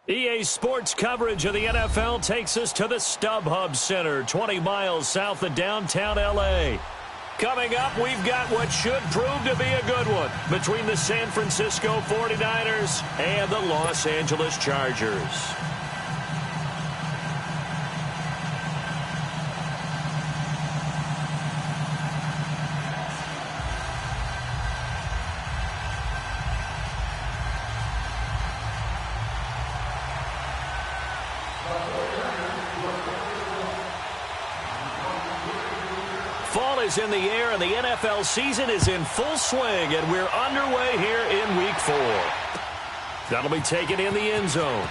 EA Sports coverage of the NFL takes us to the StubHub Center, 20 miles south of downtown L.A. Coming up, we've got what should prove to be a good one between the San Francisco 49ers and the Los Angeles Chargers. Fall is in the air, and the NFL season is in full swing, and we're underway here in Week 4. That'll be taken in the end zone.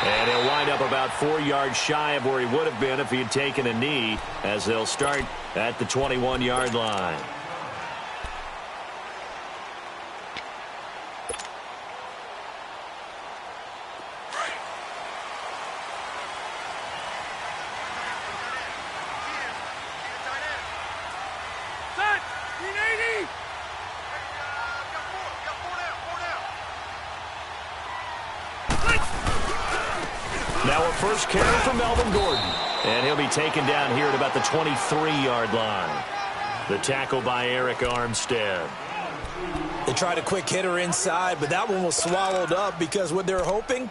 And he'll wind up about 4 yards shy of where he would have been if he had taken a knee, as they'll start at the 21-yard line. Now a first carry for Melvin Gordon. And he'll be taken down here at about the 23-yard line. The tackle by Eric Armstead. They tried a quick hitter inside, but that one was swallowed up because what they're hoping,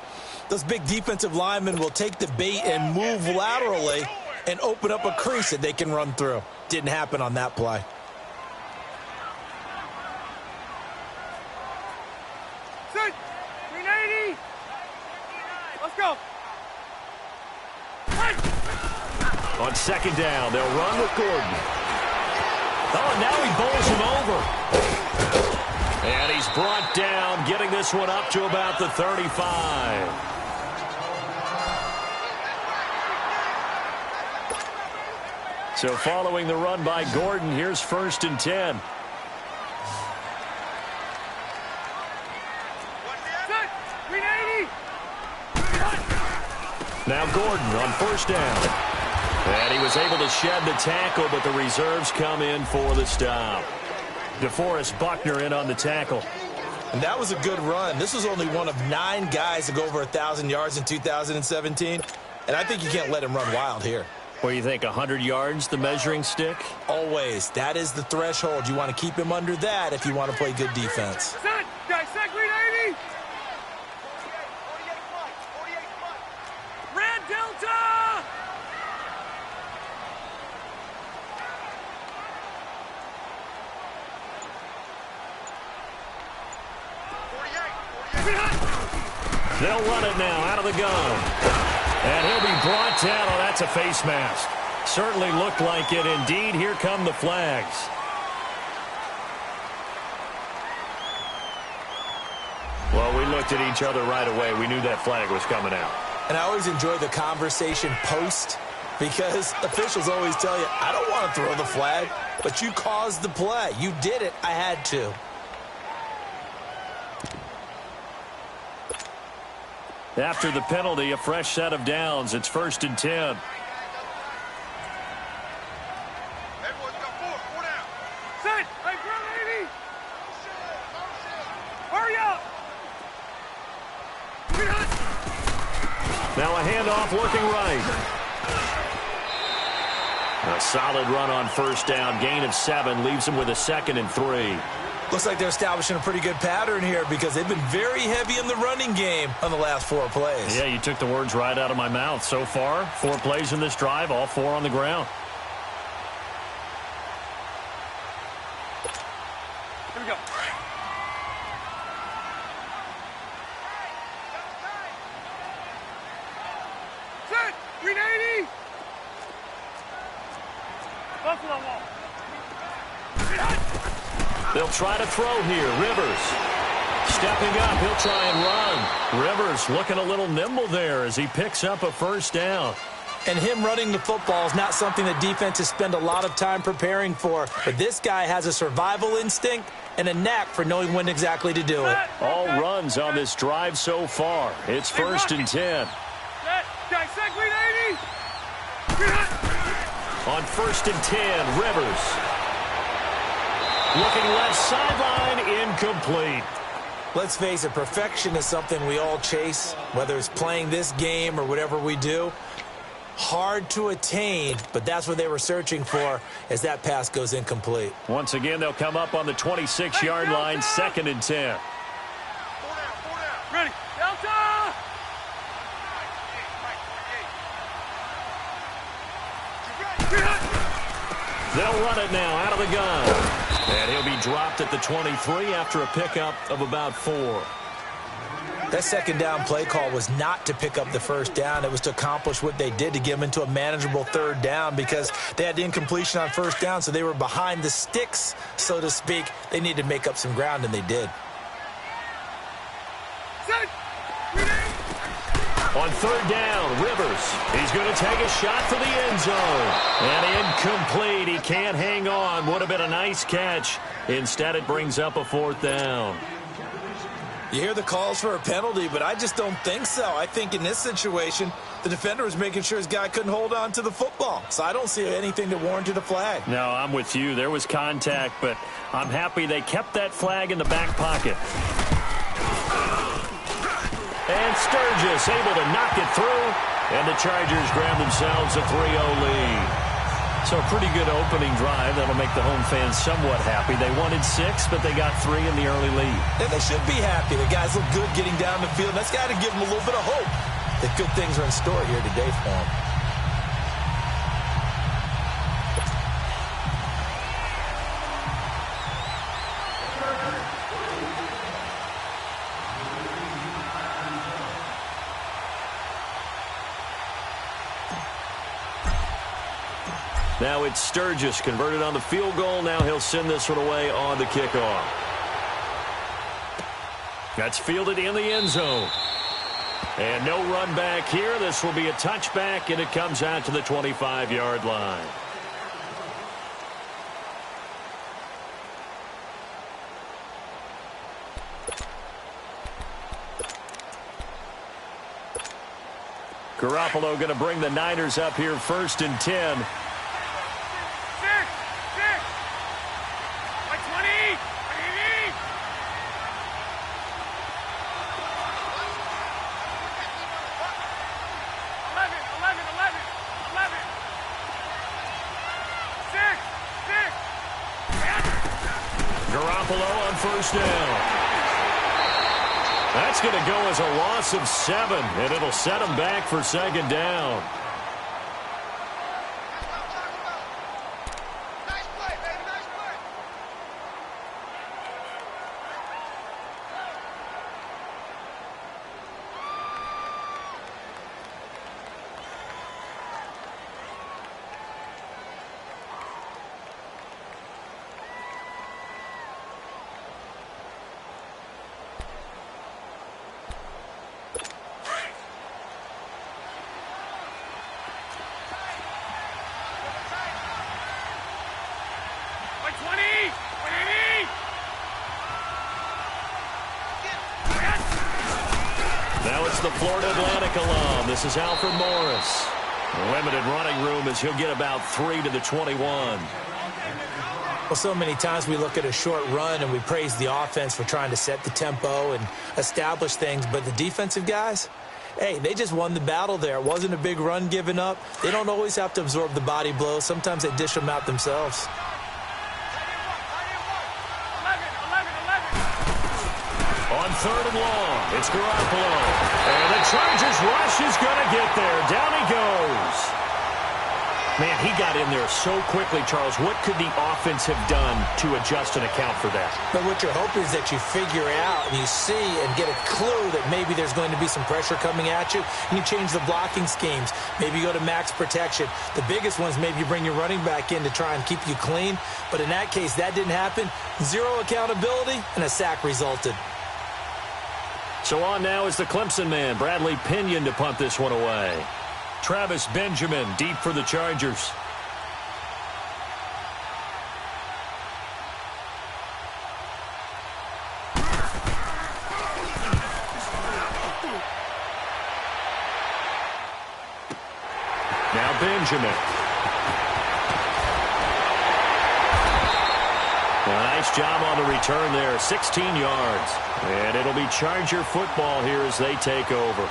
those big defensive linemen will take the bait and move laterally and open up a crease that they can run through. Didn't happen on that play. Set, 380. Let's go. On second down, they'll run with Gordon. Oh, and now he bowls him over. And he's brought down, getting this one up to about the 35. So following the run by Gordon, here's 1st and 10. Now Gordon on first down. And he was able to shed the tackle, but the reserves come in for the stop. DeForest Buckner in on the tackle. And that was a good run. This was only one of 9 guys to go over 1,000 yards in 2017. And I think you can't let him run wild here. What do you think, 100 yards, the measuring stick? Always. That is the threshold. You want to keep him under that if you want to play good defense. Set, guys, set, 380. Red Delta! They'll run it now out of the gun. And he'll be brought down. Oh, that's a face mask. Certainly looked like it. Indeed, here come the flags. Well, we looked at each other right away. We knew that flag was coming out. And I always enjoy the conversation post because officials always tell you, I don't want to throw the flag, but you caused the play. You did it. I had to. After the penalty, a fresh set of downs. It's 1st and 10. Everyone's got 4 down. Set, hey, 380. Hurry up. Now a handoff working right. A solid run on first down. Gain of 7 leaves him with a 2nd and 3. Looks like they're establishing a pretty good pattern here because they've been very heavy in the running game on the last 4 plays. Yeah, you took the words right out of my mouth. So far, 4 plays in this drive, all 4 on the ground. Here we go. Set, 380. Buffalo wall. They'll try to throw here. Rivers stepping up. He'll try and run. Rivers looking a little nimble there as he picks up a first down. And him running the football is not something that defenses spend a lot of time preparing for. But this guy has a survival instinct and a knack for knowing when exactly to do it. All runs on this drive so far. It's 1st and 10. Guys, set, 380. On 1st and 10, Rivers. Looking left sideline, incomplete. Let's face it, perfection is something we all chase, whether it's playing this game or whatever we do. Hard to attain, but that's what they were searching for as that pass goes incomplete. Once again, they'll come up on the 26-yard line, 2nd and 10. Ready. Delta! They'll run it now out of the gun. And he'll be dropped at the 23 after a pickup of about 4. That second down play call was not to pick up the first down. It was to accomplish what they did, to get them into a manageable 3rd down, because they had the incompletion on 1st down, so they were behind the sticks, so to speak. They needed to make up some ground, and they did. On 3rd down, Rivers. He's going to take a shot for the end zone. And incomplete. He can't hang on. Would have been a nice catch. Instead, it brings up a 4th down. You hear the calls for a penalty, but I just don't think so. I think in this situation, the defender was making sure his guy couldn't hold on to the football. So I don't see anything that warranted a flag. No, I'm with you. There was contact, but I'm happy they kept that flag in the back pocket. And Sturgis able to knock it through, and the Chargers grab themselves a 3-0 lead. So a pretty good opening drive. That'll make the home fans somewhat happy. They wanted 6, but they got 3 in the early lead. And they should be happy. The guys look good getting down the field. That's got to give them a little bit of hope that good things are in store here today for them. Now it's Sturgis converted on the field goal. Now he'll send this one away on the kickoff. That's fielded in the end zone. And no run back here. This will be a touchback, and it comes out to the 25-yard line. Garoppolo going to bring the Niners up here 1st and 10. Garoppolo on 1st down. That's going to go as a loss of 7, and it'll set him back for 2nd down. Now it's the Florida Atlantic alum. This is Alfred Morris. Limited running room as he'll get about 3 to the 21. Well, so many times we look at a short run and we praise the offense for trying to set the tempo and establish things, but the defensive guys, hey, they just won the battle there. It wasn't a big run given up. They don't always have to absorb the body blows. Sometimes they dish them out themselves. On 3rd and long, it's Garoppolo. And the Chargers rush is going to get there. Down he goes. Man, he got in there so quickly, Charles. What could the offense have done to adjust and account for that? But what you're hoping is that you figure out and you see and get a clue that maybe there's going to be some pressure coming at you, and you change the blocking schemes. Maybe you go to max protection. The biggest ones, maybe you bring your running back in to try and keep you clean. But in that case, that didn't happen. 0 accountability, and a sack resulted. So on now is the Clemson man, Bradley Pinion, to punt this one away. Travis Benjamin deep for the Chargers. Now Benjamin. Nice job on the return there, 16 yards. And it'll be Charger football here as they take over.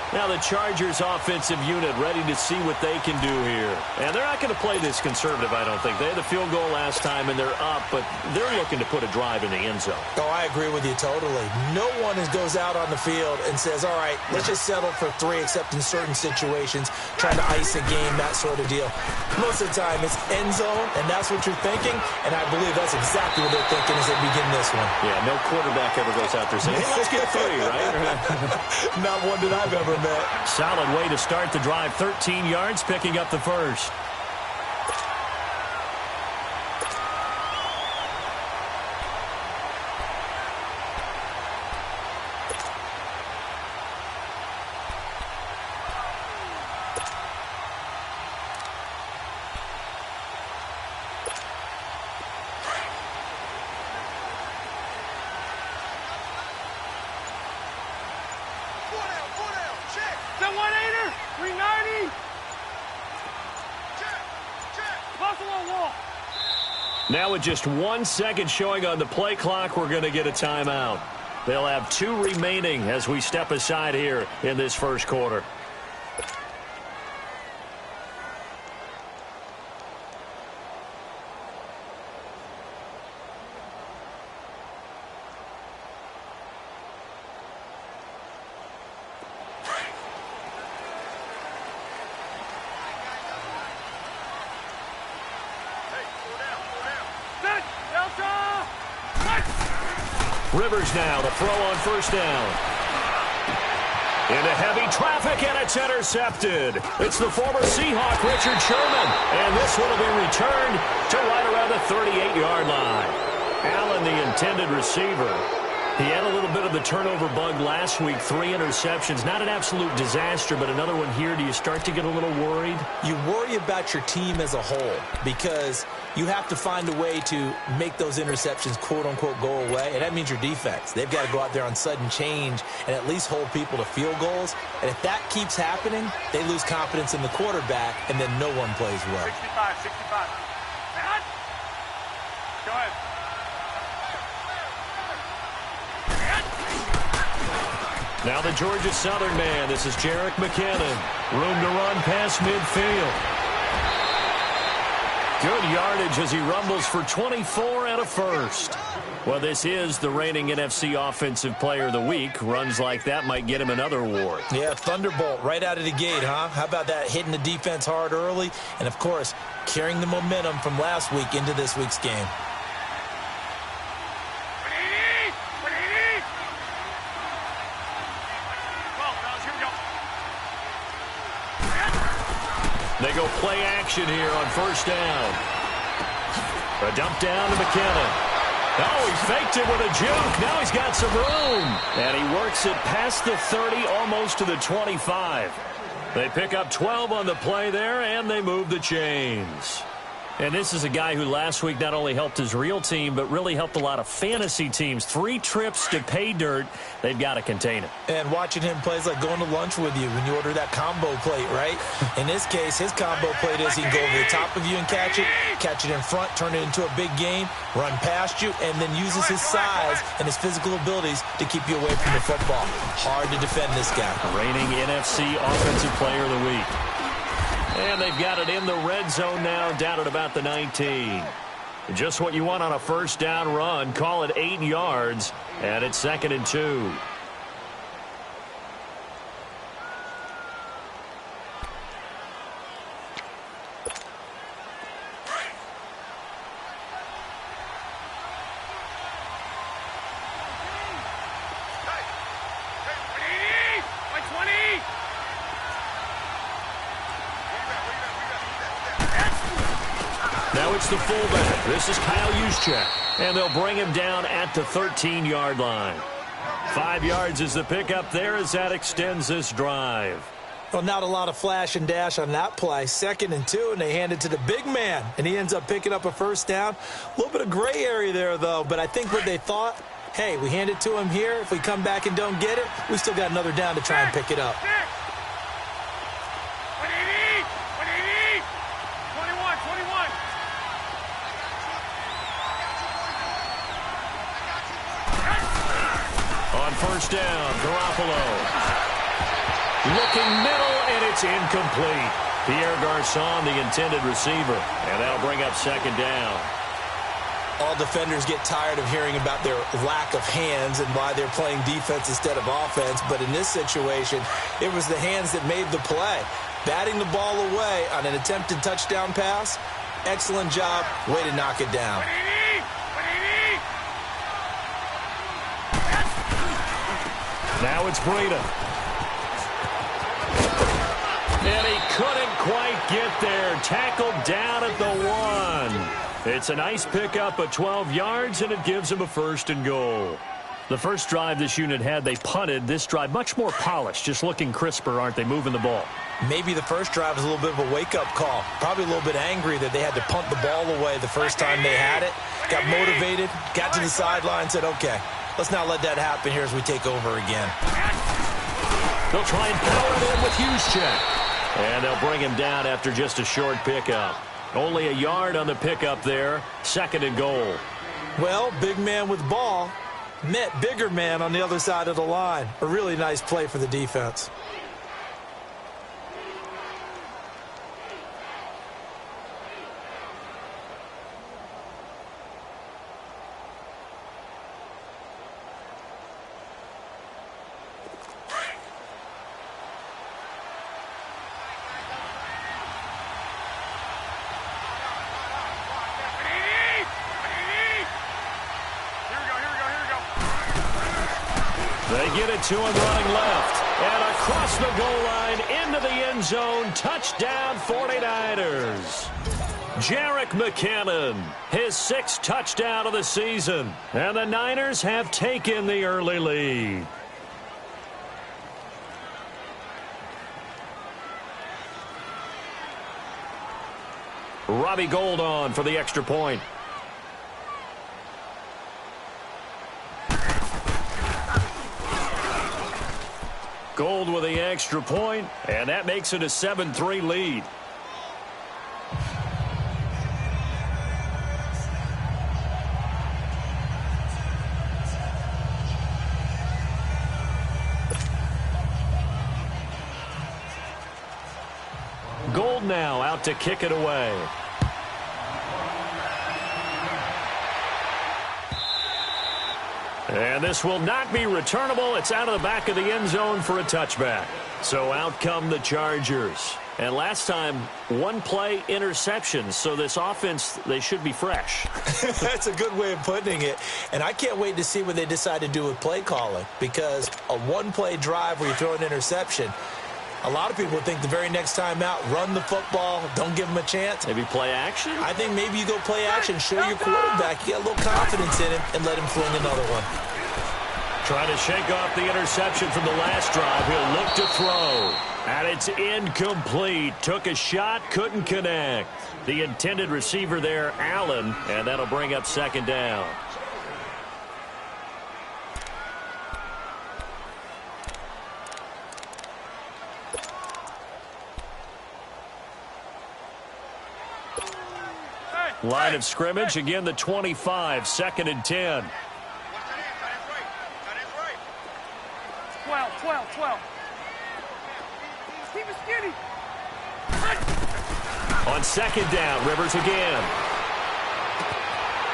Now the Chargers offensive unit ready to see what they can do here. And they're not going to play this conservative, I don't think. They had the field goal last time, and they're up, but they're looking to put a drive in the end zone. Oh, I agree with you totally. No one goes out on the field and says, all right, let's just settle for 3, except in certain situations, trying to ice a game, that sort of deal. Most of the time, it's end zone, and that's what you're thinking, and I believe that's exactly what they're thinking as they begin this one. Yeah, no quarterback ever goes out there saying, hey, let's get 3, right? Not one that I've ever met. Solid way to start the drive. 13 yards, picking up the first. That 1-8er, 390. Buffalo wall. Now with just 1 second showing on the play clock, we're going to get a timeout. They'll have 2 remaining as we step aside here in this first quarter. Rivers now to throw on first down. Into heavy traffic, and it's intercepted. It's the former Seahawk, Richard Sherman. And this one will be returned to right around the 38-yard line. Allen, the intended receiver. He had a little bit of the turnover bug last week, 3 interceptions. Not an absolute disaster, but another one here. Do you start to get a little worried? You worry about your team as a whole because you have to find a way to make those interceptions, quote-unquote, go away, and that means your defense. They've got to go out there on sudden change and at least hold people to field goals. And if that keeps happening, they lose confidence in the quarterback, and then no one plays well. 65. Go ahead. Now the Georgia Southern man. This is Jerick McKinnon. Room to run past midfield. Good yardage as he rumbles for 24 and a first. Well, this is the reigning NFC Offensive Player of the Week. Runs like that might get him another award. Yeah, Thunderbolt right out of the gate, huh? How about that, hitting the defense hard early? And, of course, carrying the momentum from last week into this week's game. They go play action here on first down. A dump down to McKinnon. Oh, he faked it with a juke. Now he's got some room. And he works it past the 30, almost to the 25. They pick up 12 on the play there, and they move the chains. And this is a guy who last week not only helped his real team, but really helped a lot of fantasy teams. 3 trips to pay dirt. They've got to contain it. And watching him play is like going to lunch with you when you order that combo plate, right? In this case, his combo plate is he can go over the top of you and catch it in front, turn it into a big gain, run past you, and then uses his size and his physical abilities to keep you away from the football. Hard to defend this guy. Reigning NFC Offensive Player of the Week. And they've got it in the red zone now, down at about the 19. Just what you want on a first down run. Call it 8 yards, and it's 2nd and 2. Now it's the fullback. This is Kyle Juszczyk. And they'll bring him down at the 13-yard line. 5 yards is the pickup there as that extends this drive. Well, not a lot of flash and dash on that play. 2nd and 2, and they hand it to the big man. And he ends up picking up a first down. A little bit of gray area there, though. But I think what they thought, hey, we hand it to him here. If we come back and don't get it, we still got another down to try and pick it up. 180, 21. Buffalo. Looking middle, and it's incomplete. Pierre Garçon, the intended receiver. And that'll bring up second down. All defenders get tired of hearing about their lack of hands and why they're playing defense instead of offense. But in this situation, it was the hands that made the play. Batting the ball away on an attempted touchdown pass. Excellent job. Way to knock it down. Now it's Breida. And he couldn't quite get there. Tackled down at the 1. It's a nice pickup of 12 yards, and it gives him a 1st and goal. The first drive this unit had, they punted. This drive, much more polished, just looking crisper, aren't they, moving the ball? Maybe the first drive was a little bit of a wake-up call. Probably a little bit angry that they had to punt the ball away the first time they had it. Got motivated, got to the sideline, said, okay, let's not let that happen here as we take over again. They'll try and power it in with Juszczyk. And they'll bring him down after just a short pickup. Only a yard on the pickup there. 2nd and goal. Well, big man with ball met bigger man on the other side of the line. A really nice play for the defense. They get it to him running left. And across the goal line into the end zone. Touchdown 49ers. Jerick McKinnon, his 6th touchdown of the season. And the Niners have taken the early lead. Robbie Gould on for the extra point. Gould with the extra point, and that makes it a 7-3 lead. Gould now out to kick it away. And this will not be returnable. It's out of the back of the end zone for a touchback. So out come the Chargers. And last time, 1 play interception. So this offense, they should be fresh. That's a good way of putting it. And I can't wait to see what they decide to do with play calling. Because a 1-play drive where you throw an interception, a lot of people think the very next time out, run the football, don't give them a chance. Maybe play action? I think maybe you go play action, show your quarterback you got a little confidence in him, and let him fling another one. Trying to shake off the interception from the last drive. He'll look to throw. And it's incomplete. Took a shot, couldn't connect. The intended receiver there, Allen, and that'll bring up 2nd down. Line of scrimmage, again the 25, 2nd and 10. 12. Keep it skinny. On 2nd down, Rivers again.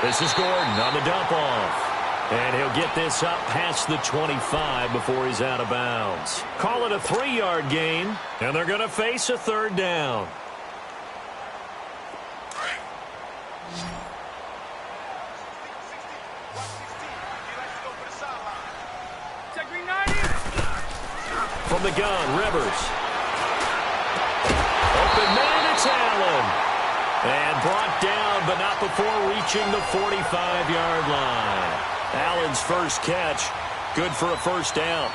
This is Gordon on the dump off. And he'll get this up past the 25 before he's out of bounds. Call it a 3-yard gain, and they're going to face a 3rd down. From the gun, Rivers. Open man, it's Allen. And brought down, but not before reaching the 45-yard line. Allen's first catch, good for a 1st down.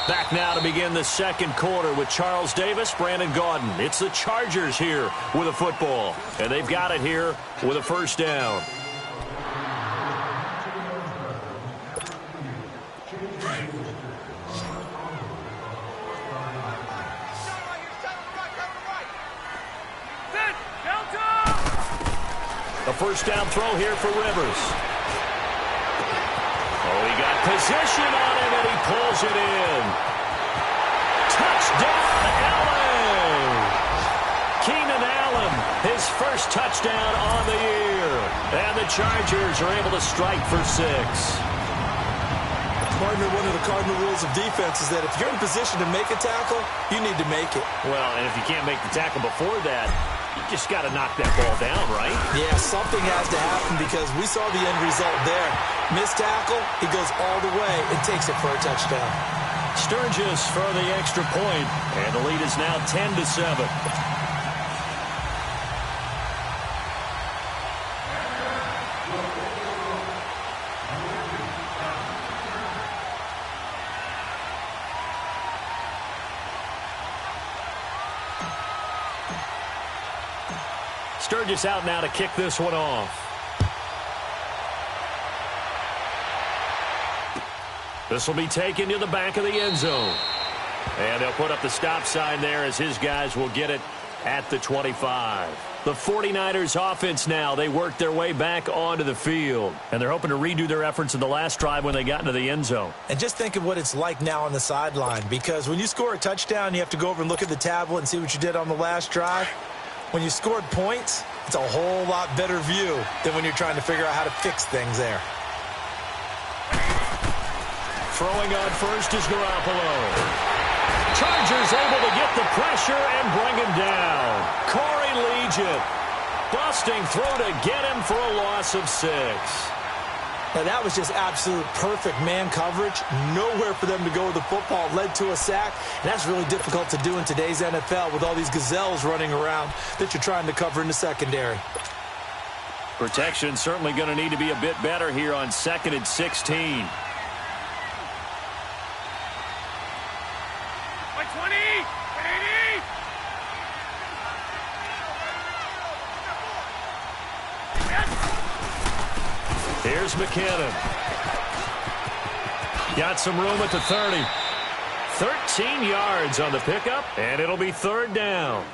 Back now to begin the 2nd quarter with Charles Davis, Brandon Gaudin. It's the Chargers here with a football. And they've got it here with a 1st down. A 1st down throw here for Rivers. Oh, he got Position on him, and he pulls it in. Touchdown, LA! Keenan Allen, his first touchdown on the year. And the Chargers are able to strike for 6. Partner, one of the cardinal rules of defense is that if you're in position to make a tackle, you need to make it. Well, and if you can't make the tackle before that, you just got to knock that ball down, right? Yeah, something has to happen because we saw the end result there. Missed tackle, he goes all the way and takes it for a touchdown. Sturgis for the extra point, and the lead is now 10-7. Sturgis out now to kick this one off. This will be taken to the back of the end zone. And they'll put up the stop sign there as his guys will get it at the 25. The 49ers offense now, they work their way back onto the field. And they're hoping to redo their efforts in the last drive when they got into the end zone. And just think of what it's like now on the sideline. Because when you score a touchdown, you have to go over and look at the tablet and see what you did on the last drive. When you scored points, it's a whole lot better view than when you're trying to figure out how to fix things there. Throwing on first is Garoppolo. Chargers able to get the pressure and bring him down. Corey Legion busting through to get him for a loss of 6. Now, that was just absolute perfect man coverage. Nowhere for them to go with the football. Led to a sack. And that's really difficult to do in today's NFL with all these gazelles running around that you're trying to cover in the secondary. Protection certainly going to need to be a bit better here on 2nd and 16. Here's McKinnon. Got some room at the 30. 13 yards on the pickup, and it'll be 3rd down.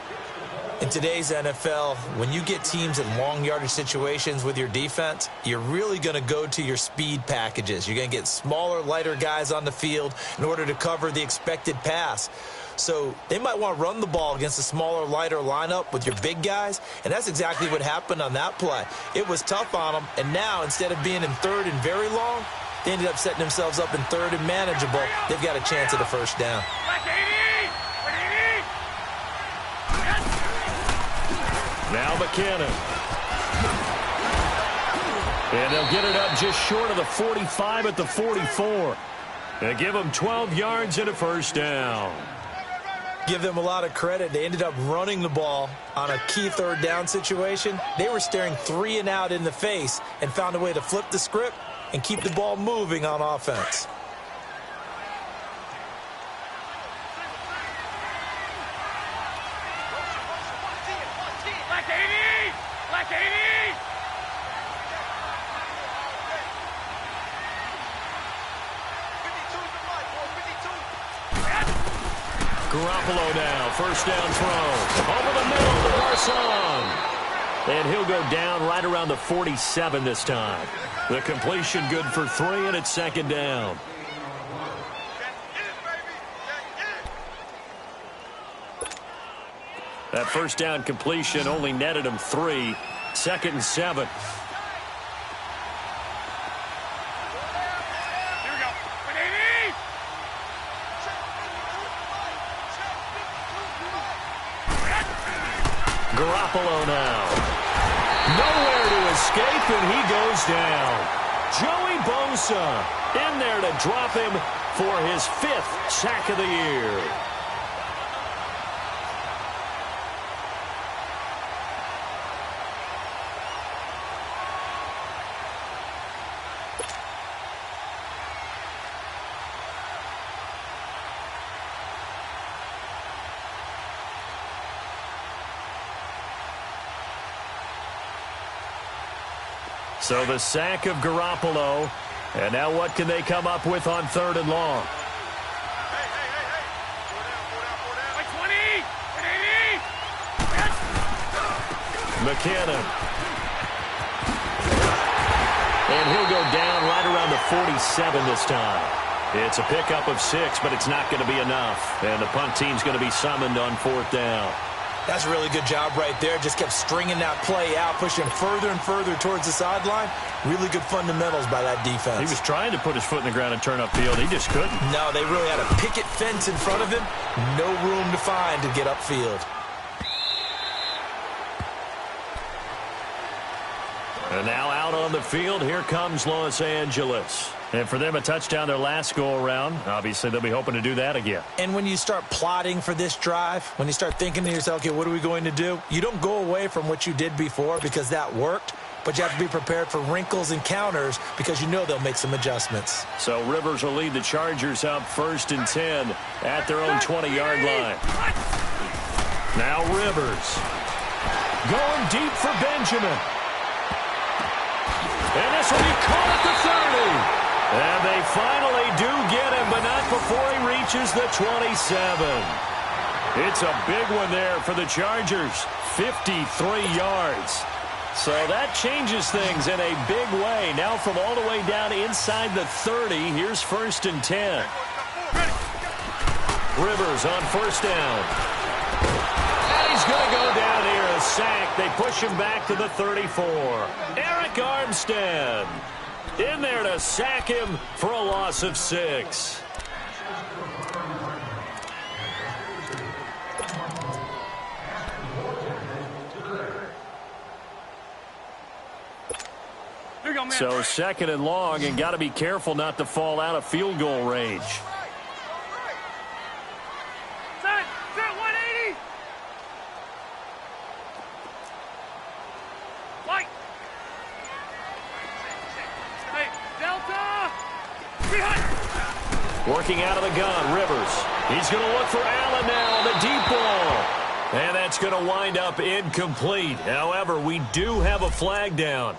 In today's NFL, when you get teams in long yardage situations with your defense, you're really going to go to your speed packages. You're going to get smaller, lighter guys on the field in order to cover the expected pass. So they might want to run the ball against a smaller, lighter lineup with your big guys, and that's exactly what happened on that play. It was tough on them, and now instead of being in 3rd and very long, they ended up setting themselves up in 3rd and manageable. They've got a chance at a 1st down. Now McKinnon. And they'll get it up just short of the 45 at the 44. They give them 12 yards and a 1st down. Give them a lot of credit. They ended up running the ball on a key 3rd down situation. They were staring 3 and out in the face and found a way to flip the script and keep the ball moving on offense. Garoppolo now, 1st down throw. Over the middle to Garcon. And he'll go down right around the 47 this time. The completion good for 3, and it's 2nd down. That 1st down completion only netted him 3. 2nd and 7. Garoppolo now. Nowhere to escape, and he goes down. Joey Bosa in there to drop him for his 5th sack of the year. So the sack of Garoppolo. And now what can they come up with on 3rd and long? McKinnon. And he'll go down right around the 47 this time. It's a pickup of 6, but it's not going to be enough. And the punt team's going to be summoned on 4th down. That's a really good job right there. Just kept stringing that play out, pushing further and further towards the sideline. Really good fundamentals by that defense. He was trying to put his foot in the ground and turn upfield. He just couldn't. No, they really had a picket fence in front of him. No room to find to get upfield. And now out on the field, here comes Los Angeles. And for them, a touchdown their last go-around. Obviously, they'll be hoping to do that again. And when you start plotting for this drive, when you start thinking to yourself, okay, what are we going to do? You don't go away from what you did before because that worked, but you have to be prepared for wrinkles and counters because you know they'll make some adjustments. So Rivers will lead the Chargers up 1st and 10 at their own 20-yard line. Now Rivers going deep for Benjamin. And this will be caught at the 30. And they finally do get him, but not before he reaches the 27. It's a big one there for the Chargers, 53 yards. So that changes things in a big way. Now from all the way down inside the 30, here's 1st and 10. Rivers on 1st down. And he's going to go down here, a sack. They push him back to the 34. Eric Armstead in there to sack him for a loss of 6. So 2nd and long, and got to be careful not to fall out of field goal range. Set 180. Light. Hey, Delta. Behind. Working out of the gun, Rivers. He's going to look for Allen now on the deep ball. And that's going to wind up incomplete. However, we do have a flag down.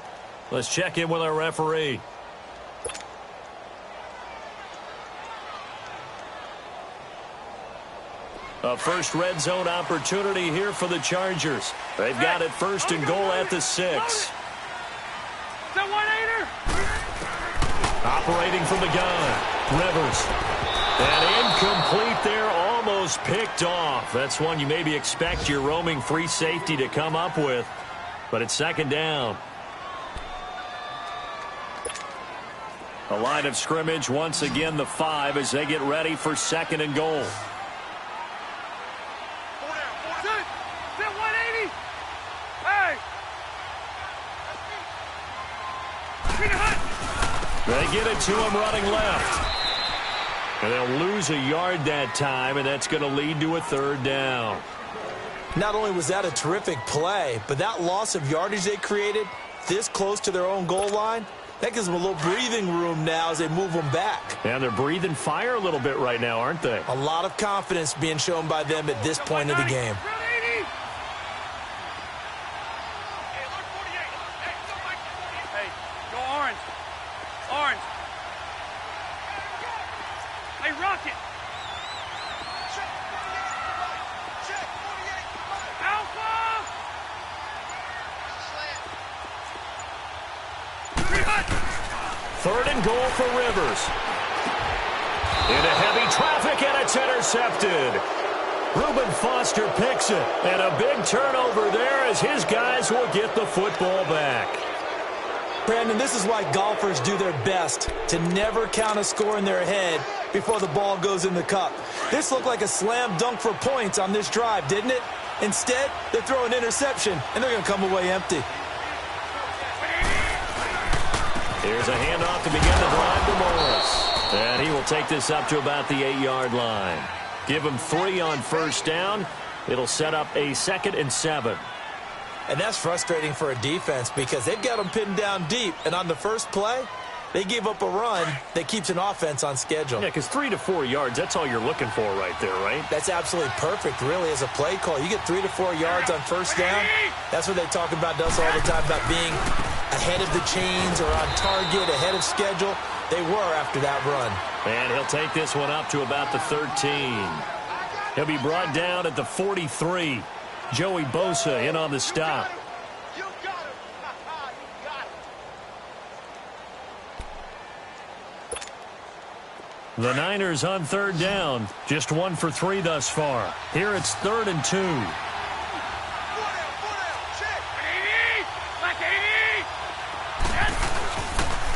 Let's check in with our referee. A first red zone opportunity here for the Chargers. They've got it 1st and goal at the 6. Operating from the gun, Rivers. And incomplete there, almost picked off. That's one you maybe expect your roaming free safety to come up with. But it's 2nd down. A line of scrimmage, once again the 5 as they get ready for 2nd and goal. Set 180. Hey. They get it to him running left. And they'll lose a yard that time, and that's going to lead to a 3rd down. Not only was that a terrific play, but that loss of yardage they created this close to their own goal line, that gives them a little breathing room now as they move them back. And they're breathing fire a little bit right now, aren't they? A lot of confidence being shown by them at this point of the game. Hey, go orange. Orange. Hey, Rocket. Alpha. 3rd and goal for Rivers. Into heavy traffic, and it's intercepted. Reuben Foster picks it, and a big turnover there as his guys will get the football back. Brandon, this is why golfers do their best to never count a score in their head before the ball goes in the cup. This looked like a slam dunk for points on this drive, didn't it? Instead, they throw an interception, and they're going to come away empty. Here's a handoff to begin the drive to Morris. And he will take this up to about the 8-yard line. Give him 3 on 1st down. It'll set up a 2nd and 7. And that's frustrating for a defense because they've got them pinned down deep. And on the first play, they gave up a run that keeps an offense on schedule. Yeah, because 3 to 4 yards, that's all you're looking for right there, right? That's absolutely perfect, really, as a play call. You get 3 to 4 yards on 1st down. That's what they talk about us all the time, about being ahead of the chains or on target, ahead of schedule. They were after that run. And he'll take this one up to about the 13. He'll be brought down at the 43. Joey Bosa in on the stop. The Niners on third down. Just 1 for 3 thus far. Here it's 3rd and 2.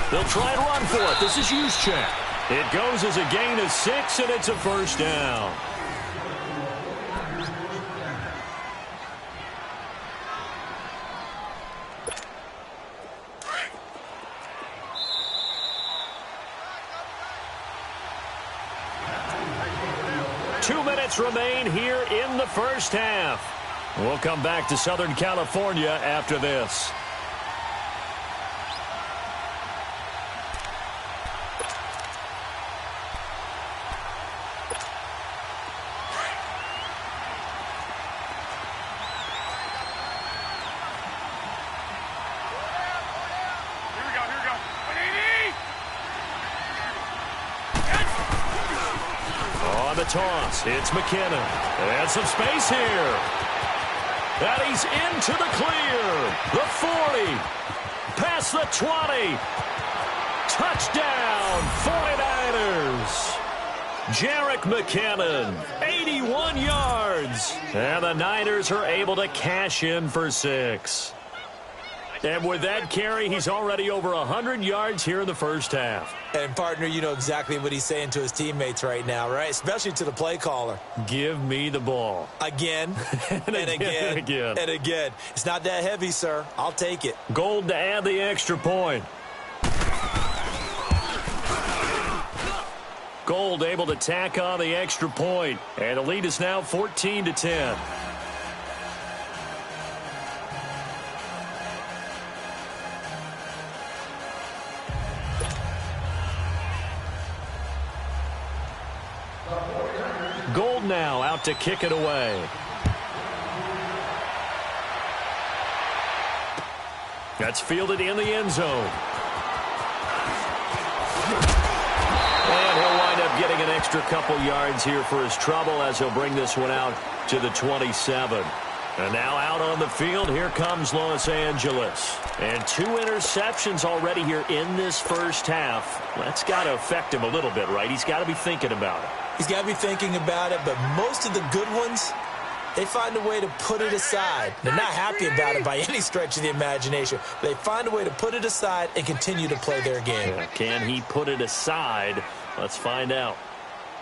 They'll try and run for it. This is Juszczyk. It goes as a gain of 6, and it's a first down. Remain here in the first half. We'll come back to Southern California after this. Toss. It's McKinnon. And some space here. And he's into the clear. The 40. Past the 20. Touchdown, 49ers. Jerick McKinnon, 81 yards. And the Niners are able to cash in for 6. And with that carry, he's already over 100 yards here in the first half. And, partner, you know exactly what he's saying to his teammates right now, right? Especially to the play caller. Give me the ball. Again, and again, and again. And again. It's not that heavy, sir. I'll take it. Gold to add the extra point. Gold able to tack on the extra point. And the lead is now 14-10. Gold now out to kick it away. That's fielded in the end zone. And he'll wind up getting an extra couple yards here for his trouble as he'll bring this one out to the 27. And now out on the field, here comes Los Angeles. And 2 interceptions already here in this first half. That's got to affect him a little bit, right? He's got to be thinking about it. He's got to be thinking about it, but most of the good ones, they find a way to put it aside. They're not happy about it by any stretch of the imagination. They find a way to put it aside and continue to play their game. Yeah, can he put it aside? Let's find out.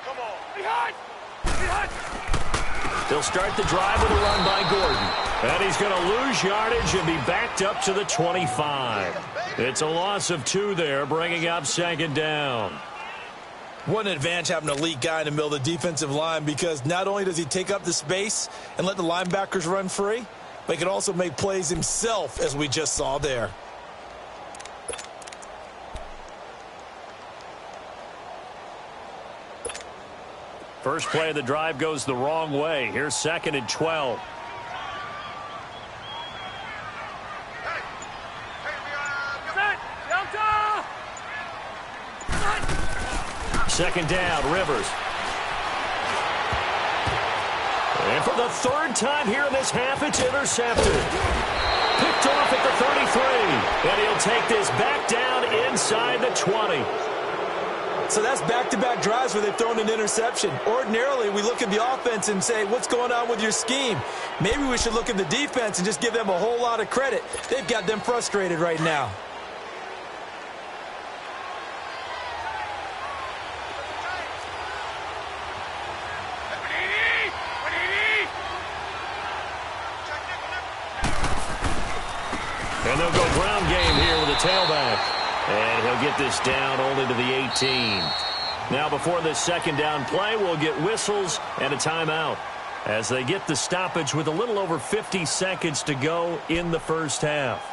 Come on. Behind! Behind! They'll start the drive with a run by Gordon. And he's going to lose yardage and be backed up to the 25. It's a loss of 2 there, bringing up 2nd down. What an advantage having an elite guy in the middle of the defensive line, because not only does he take up the space and let the linebackers run free, but he can also make plays himself, as we just saw there. First play of the drive goes the wrong way. Here's 2nd and 12. Second down, Rivers. And for the 3rd time here in this half, it's intercepted. Picked off at the 33. And he'll take this back down inside the 20. So that's back-to-back drives where they've thrown an interception. Ordinarily, we look at the offense and say, what's going on with your scheme? Maybe we should look at the defense and just give them a whole lot of credit. They've got them frustrated right now. And they'll go ground game here with a tailback. And he'll get this down only to the 18. Now before this 2nd down play, we'll get whistles and a timeout as they get the stoppage with a little over 50 seconds to go in the first half.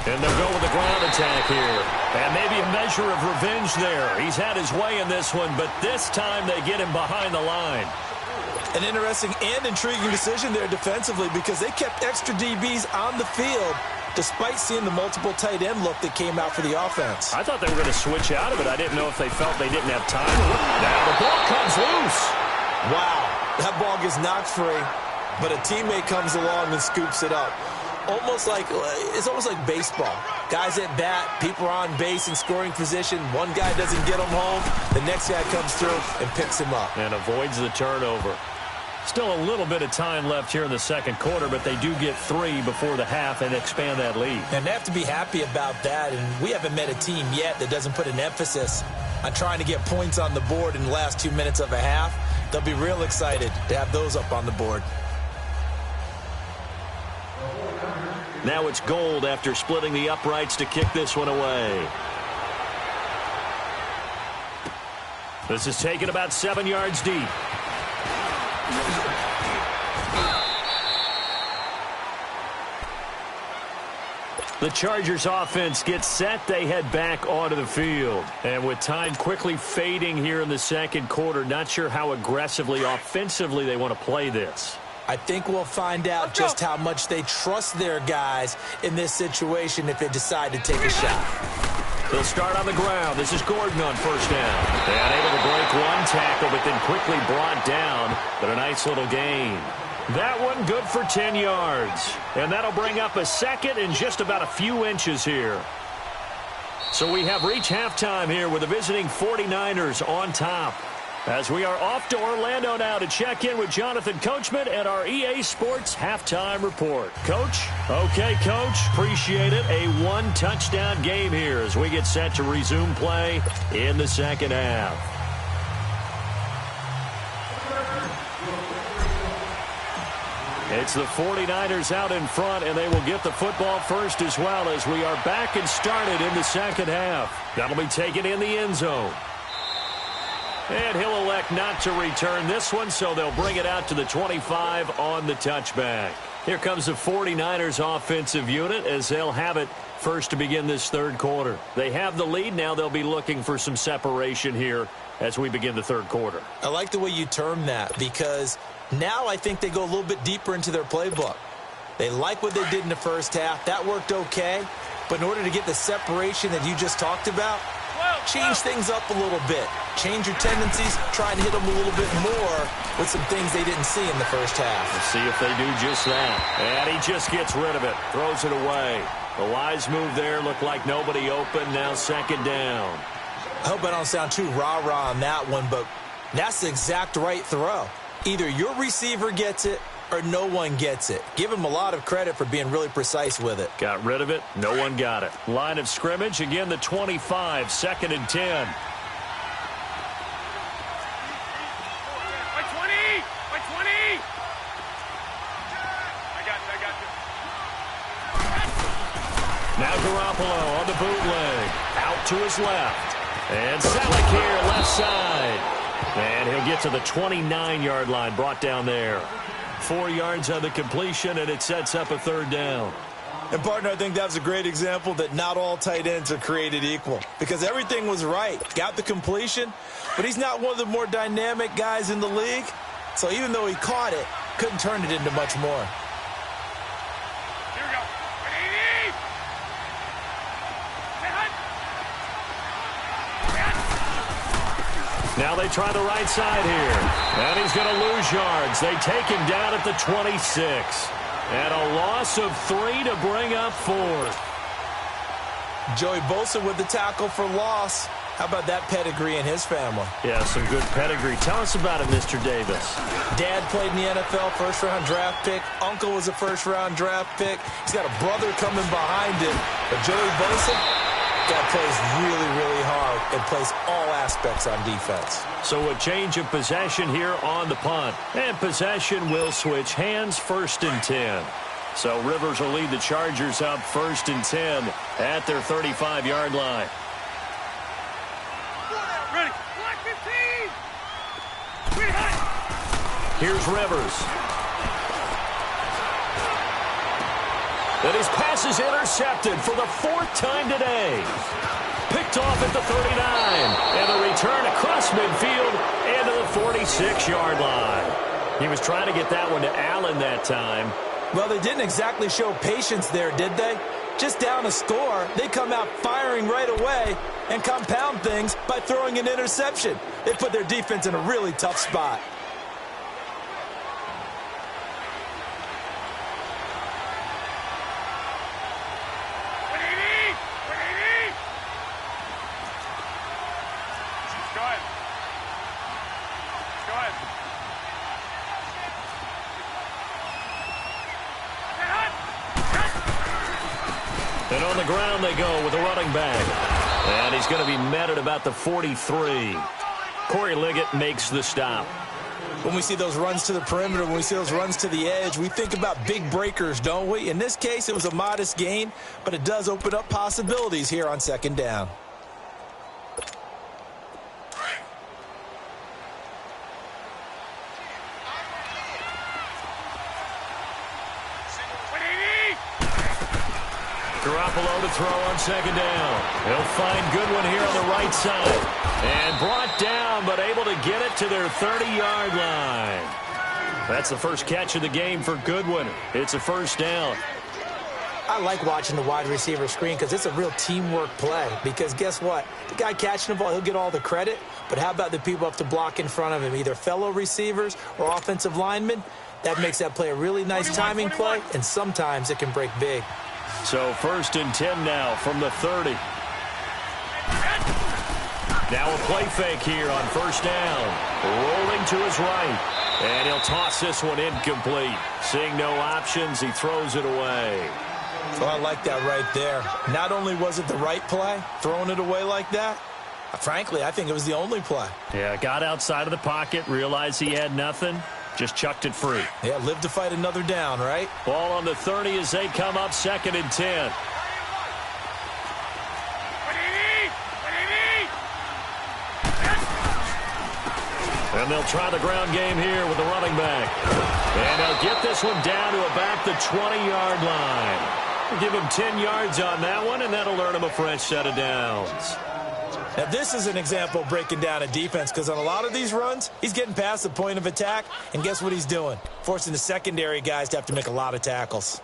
And they'll go with the ground attack here. And maybe a measure of revenge there. He's had his way in this one, but this time they get him behind the line. An interesting and intriguing decision there defensively, because they kept extra DBs on the field despite seeing the multiple tight end look that came out for the offense. I thought they were going to switch out of it. I didn't know if they felt they didn't have time. Now the ball comes loose. Wow, that ball gets knocked free, but a teammate comes along and scoops it up. It's almost like baseball. Guys at bat, people are on base in scoring position. One guy doesn't get him home. The next guy comes through and picks him up. And avoids the turnover. Still a little bit of time left here in the second quarter, but they do get 3 before the half and expand that lead. And they have to be happy about that. And we haven't met a team yet that doesn't put an emphasis on trying to get points on the board in the last 2 minutes of a half. They'll be real excited to have those up on the board. Now it's Gold after splitting the uprights to kick this one away. This is taken about 7 yards deep. The Chargers offense gets set. They head back onto the field. And with time quickly fading here in the second quarter, not sure how aggressively, offensively they want to play this. I think we'll find out just how much they trust their guys in this situation if they decide to take a shot. They'll start on the ground. This is Gordon on first down. And able to break one tackle, but then quickly brought down. But a nice little gain. That one good for 10 yards. And that'll bring up a second and just about a few inches here. So we have reached halftime here with the visiting 49ers on top. As we are off to Orlando now to check in with Jonathan Coachman and our EA Sports Halftime Report. Coach? Okay, Coach. Appreciate it. A one-touchdown game here as we get set to resume play in the second half. It's the 49ers out in front, and they will get the football first as well as we are back and started in the second half. That'll be taken in the end zone. And he'll elect not to return this one, so they'll bring it out to the 25 on the touchback. Here comes the 49ers offensive unit as they'll have it first to begin this third quarter. They have the lead. Now they'll be looking for some separation here as we begin the third quarter. I like the way you term that because now I think they go a little bit deeper into their playbook. They like what they did in the first half. That worked okay. But in order to get the separation that you just talked about, change things up a little bit. Change your tendencies, try and hit them a little bit more with some things they didn't see in the first half. Let's see if they do just that. And he just gets rid of it, throws it away. The wise move there, looked like nobody open, now second down. I hope I don't sound too rah-rah on that one, but that's the exact right throw. Either your receiver gets it or no one gets it. Give him a lot of credit for being really precise with it. Got rid of it. No one got it. Line of scrimmage, again the 25, second and 10. By 20! By 20! I got you. Now Garoppolo on the bootleg. Out to his left. And Selleck here, left side. And he'll get to the 29-yard line, brought down there. 4 yards on the completion, and it sets up a third down. And, partner, I think that was a great example that not all tight ends are created equal because everything was right. Got the completion, but he's not one of the more dynamic guys in the league. So even though he caught it, couldn't turn it into much more. Here we go. 180! Now they try the right side here. And he's going to lose yards. They take him down at the 26. And a loss of 3 to bring up 4th. Joey Bosa with the tackle for loss. How about that pedigree in his family? Yeah, some good pedigree. Tell us about it, Mr. Davis. Dad played in the NFL, first-round draft pick. Uncle was a first-round draft pick. He's got a brother coming behind him. But Joey Bosa, guy plays really, really hard and plays all aspects on defense. So a change of possession here on the punt. And possession will switch hands, 1st and 10. So Rivers will lead the Chargers up 1st and 10 at their 35-yard line. Ready. 15! Here's Rivers. And his pass is intercepted for the 4th time today. Picked off at the 39. And the return across midfield and to the 46-yard line. He was trying to get that one to Allen that time. Well, they didn't exactly show patience there, did they? Just down a score, they come out firing right away and compound things by throwing an interception. They put their defense in a really tough spot. And on the ground they go with a running back. And he's going to be met at about the 43. Corey Liggett makes the stop. When we see those runs to the perimeter, when we see those runs to the edge, we think about big breakers, don't we? In this case, it was a modest gain, but it does open up possibilities here on second down. Garoppolo to throw on second down. He'll find Goodwin here on the right side. And brought down, but able to get it to their 30-yard line. That's the first catch of the game for Goodwin. It's a first down. I like watching the wide receiver screen because it's a real teamwork play. Because guess what? The guy catching the ball, he'll get all the credit. But how about the people up to block in front of him, either fellow receivers or offensive linemen? That makes that play a really nice timing play, and sometimes it can break big. So 1st and 10 now from the 30. Now a play fake here on first down. Rolling to his right. And he'll toss this one incomplete. Seeing no options, he throws it away. So I like that right there. Not only was it the right play, throwing it away like that, frankly, I think it was the only play. Yeah, got outside of the pocket, realized he had nothing. Just chucked it free. Yeah, live to fight another down, right? Ball on the 30 as they come up 2nd and 10. And they'll try the ground game here with the running back. And they'll get this one down to about the 20-yard line. Give him 10 yards on that one, and that'll earn him a fresh set of downs. Now, this is an example of breaking down a defense because on a lot of these runs, he's getting past the point of attack, and guess what he's doing? Forcing the secondary guys to have to make a lot of tackles.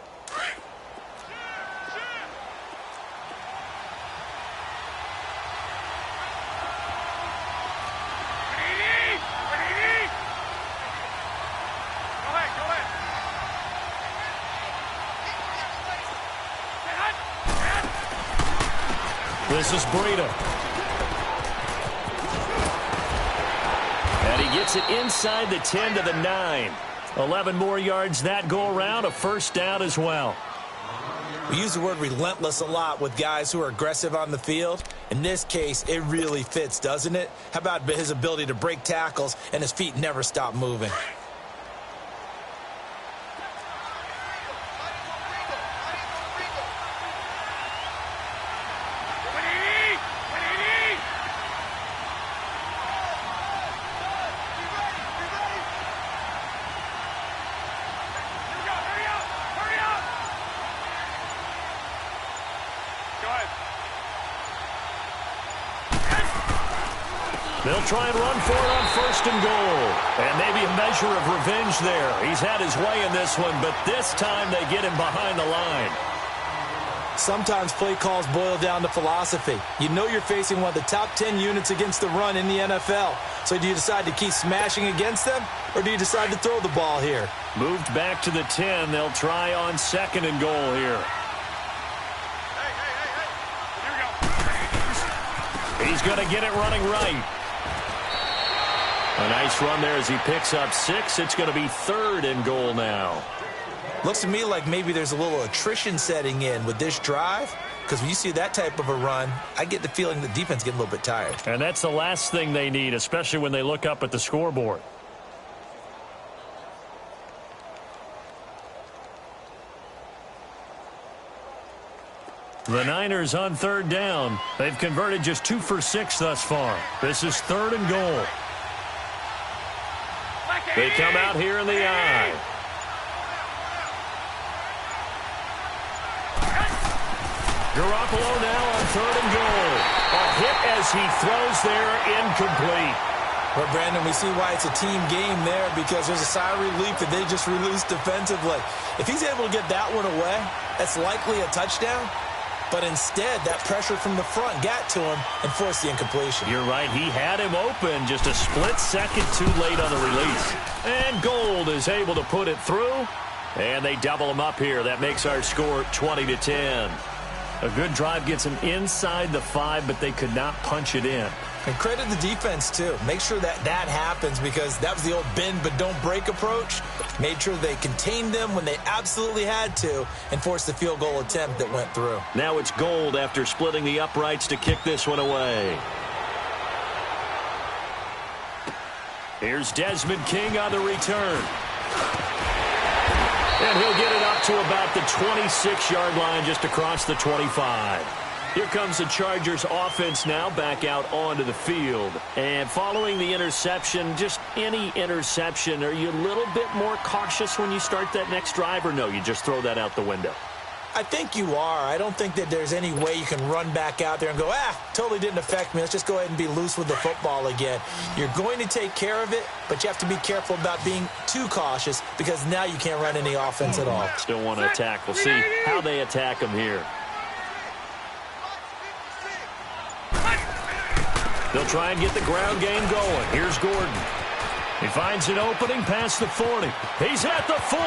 This is Breida. And he gets it inside the 10 to the 9. 11 more yards that go around, a first down as well. We use the word relentless a lot with guys who are aggressive on the field. In this case, it really fits, doesn't it? How about his ability to break tackles and his feet never stop moving? They'll try and run for it on 1st and goal. And maybe a measure of revenge there. He's had his way in this one, but this time they get him behind the line. Sometimes play calls boil down to philosophy. You know you're facing one of the top 10 units against the run in the NFL. So do you decide to keep smashing against them, or do you decide to throw the ball here? Moved back to the 10. They'll try on 2nd and goal here. He's going to get it running right. A nice run there as he picks up 6. It's going to be 3rd and goal now. Looks to me like maybe there's a little attrition setting in with this drive, because when you see that type of a run, I get the feeling the defense getting a little bit tired. And that's the last thing they need, especially when they look up at the scoreboard. The Niners on 3rd down. They've converted just 2 for 6 thus far. This is 3rd and goal. They come out here in the I. Garoppolo now on 3rd and goal. A hit as he throws there, incomplete. Well, Brandon, we see why it's a team game there because there's a sigh of relief that they just released defensively. If he's able to get that one away, that's likely a touchdown. But instead, that pressure from the front got to him and forced the incompletion. You're right. He had him open just a split second too late on the release. And Gold is able to put it through. And they double him up here. That makes our score 20-10. A good drive gets them inside the 5, but they could not punch it in. And credit the defense, too. Make sure that happens because that was the old bend but don't break approach. Made sure they contained them when they absolutely had to and forced the field goal attempt that went through. Now it's Gold after splitting the uprights to kick this one away. Here's Desmond King on the return. And he'll get it up to about the 26-yard line just across the 25. Here comes the Chargers offense now back out onto the field. And following the interception, just any interception, are you a little bit more cautious when you start that next drive or no? You just throw that out the window? I think you are. I don't think that there's any way you can run back out there and go, totally didn't affect me. Let's just go ahead and be loose with the football again. You're going to take care of it, but you have to be careful about being too cautious because now you can't run any offense at all. Still want to attack. We'll see how they attack them here. They'll try and get the ground game going. Here's Gordon. He finds an opening past the 40. He's at the 40.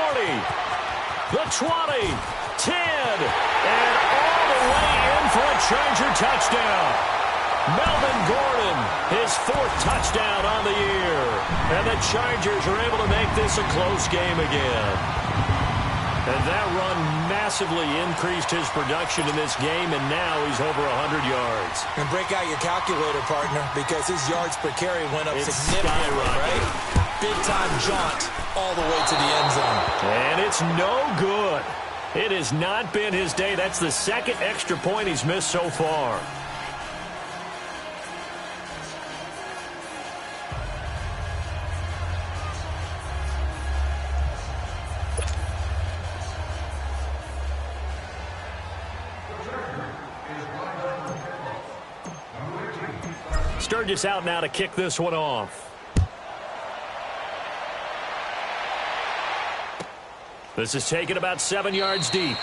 The 20. 10. And all the way in for a Charger touchdown. Melvin Gordon, his 4th touchdown on the year. And the Chargers are able to make this a close game again. And that run massively increased his production in this game, and now he's over 100 yards. And break out your calculator, partner, because his yards per carry went up significantly, right? Big-time jaunt all the way to the end zone. And it's no good. It has not been his day. That's the 2nd extra point he's missed so far. Sturgis out now to kick this one off. This is taken about 7 yards deep.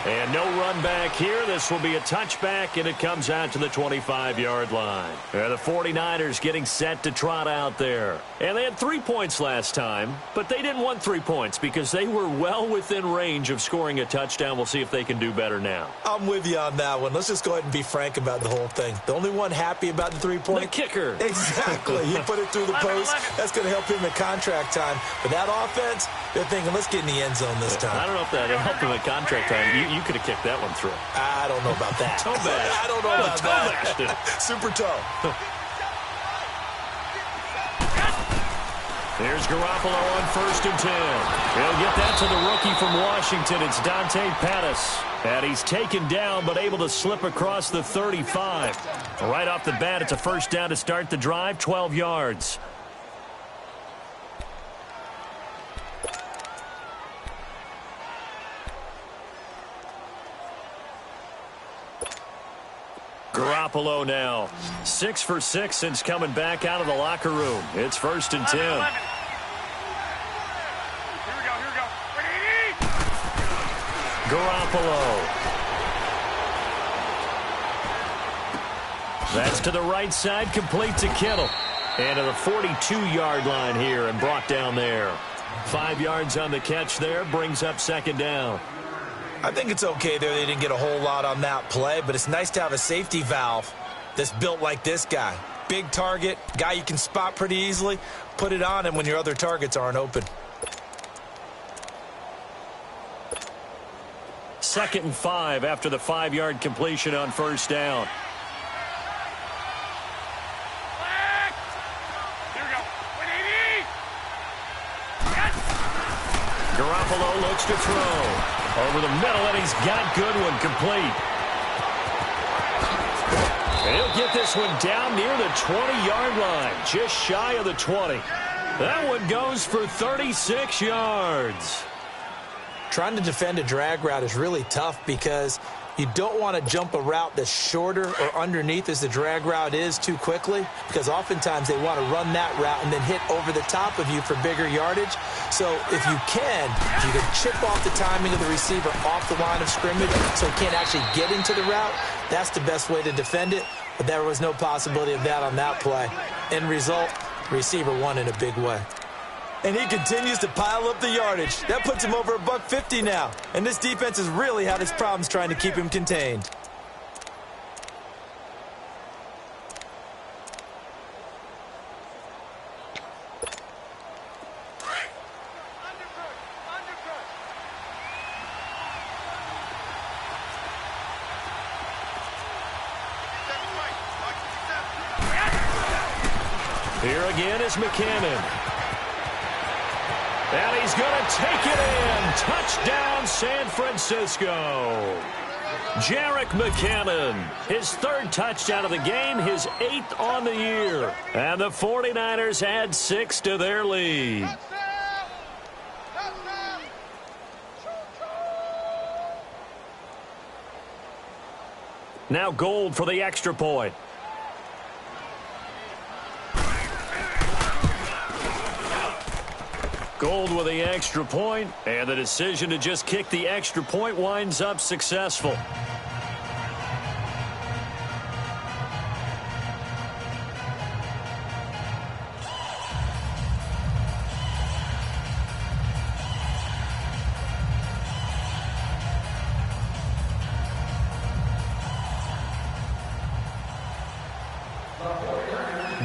And no run back here. This will be a touchback, and it comes out to the 25-yard line. The 49ers getting set to trot out there. And they had 3 points last time, but they didn't want 3 points because they were well within range of scoring a touchdown. We'll see if they can do better now. I'm with you on that one. Let's just go ahead and be frank about the whole thing. The only one happy about the 3-point? The kicker. Exactly. He put it through the post. That's going to help him at contract time. But that offense, they're thinking, let's get in the end zone this time. I don't know if that helped him at contract time. You could have kicked that one through. I don't know about that. Toe bash. I don't know about that. Super toe. There's Garoppolo on 1st and 10. He'll get that to the rookie from Washington. It's Dante Pettis. And he's taken down but able to slip across the 35. Right off the bat, it's a first down to start the drive, 12 yards. Garoppolo now 6 for 6 since coming back out of the locker room. It's 1st and 10. Here we go. Garoppolo. That's to the right side, complete to Kittle. And to the 42-yard line here and brought down there. 5 yards on the catch there, brings up 2nd down. I think it's okay there. They didn't get a whole lot on that play, but it's nice to have a safety valve that's built like this guy. Big target, guy you can spot pretty easily. Put it on him when your other targets aren't open. 2nd and 5 after the 5-yard completion on 1st down. Here we go. 180. Yes. Garoppolo looks to throw. Over the middle, and he's got Goodwin complete. And he'll get this one down near the 20-yard line, just shy of the 20. That one goes for 36 yards. Trying to defend a drag route is really tough because You don't want to jump a route that's shorter or underneath as the drag route is too quickly, because oftentimes they want to run that route and then hit over the top of you for bigger yardage. So if you can chip off the timing of the receiver off the line of scrimmage so he can't actually get into the route, that's the best way to defend it. But there was no possibility of that on that play. End result, the receiver won in a big way. And he continues to pile up the yardage. That puts him over $150 now. And this defense has really had its problems trying to keep him contained. Here again is McKinnon. And he's going to take it in. Touchdown, San Francisco. Jerick McKinnon, his third touchdown of the game, his 8th on the year. And the 49ers add 6 to their lead. Now Gold for the extra point. Gold with the extra point, and the decision to just kick the extra point winds up successful.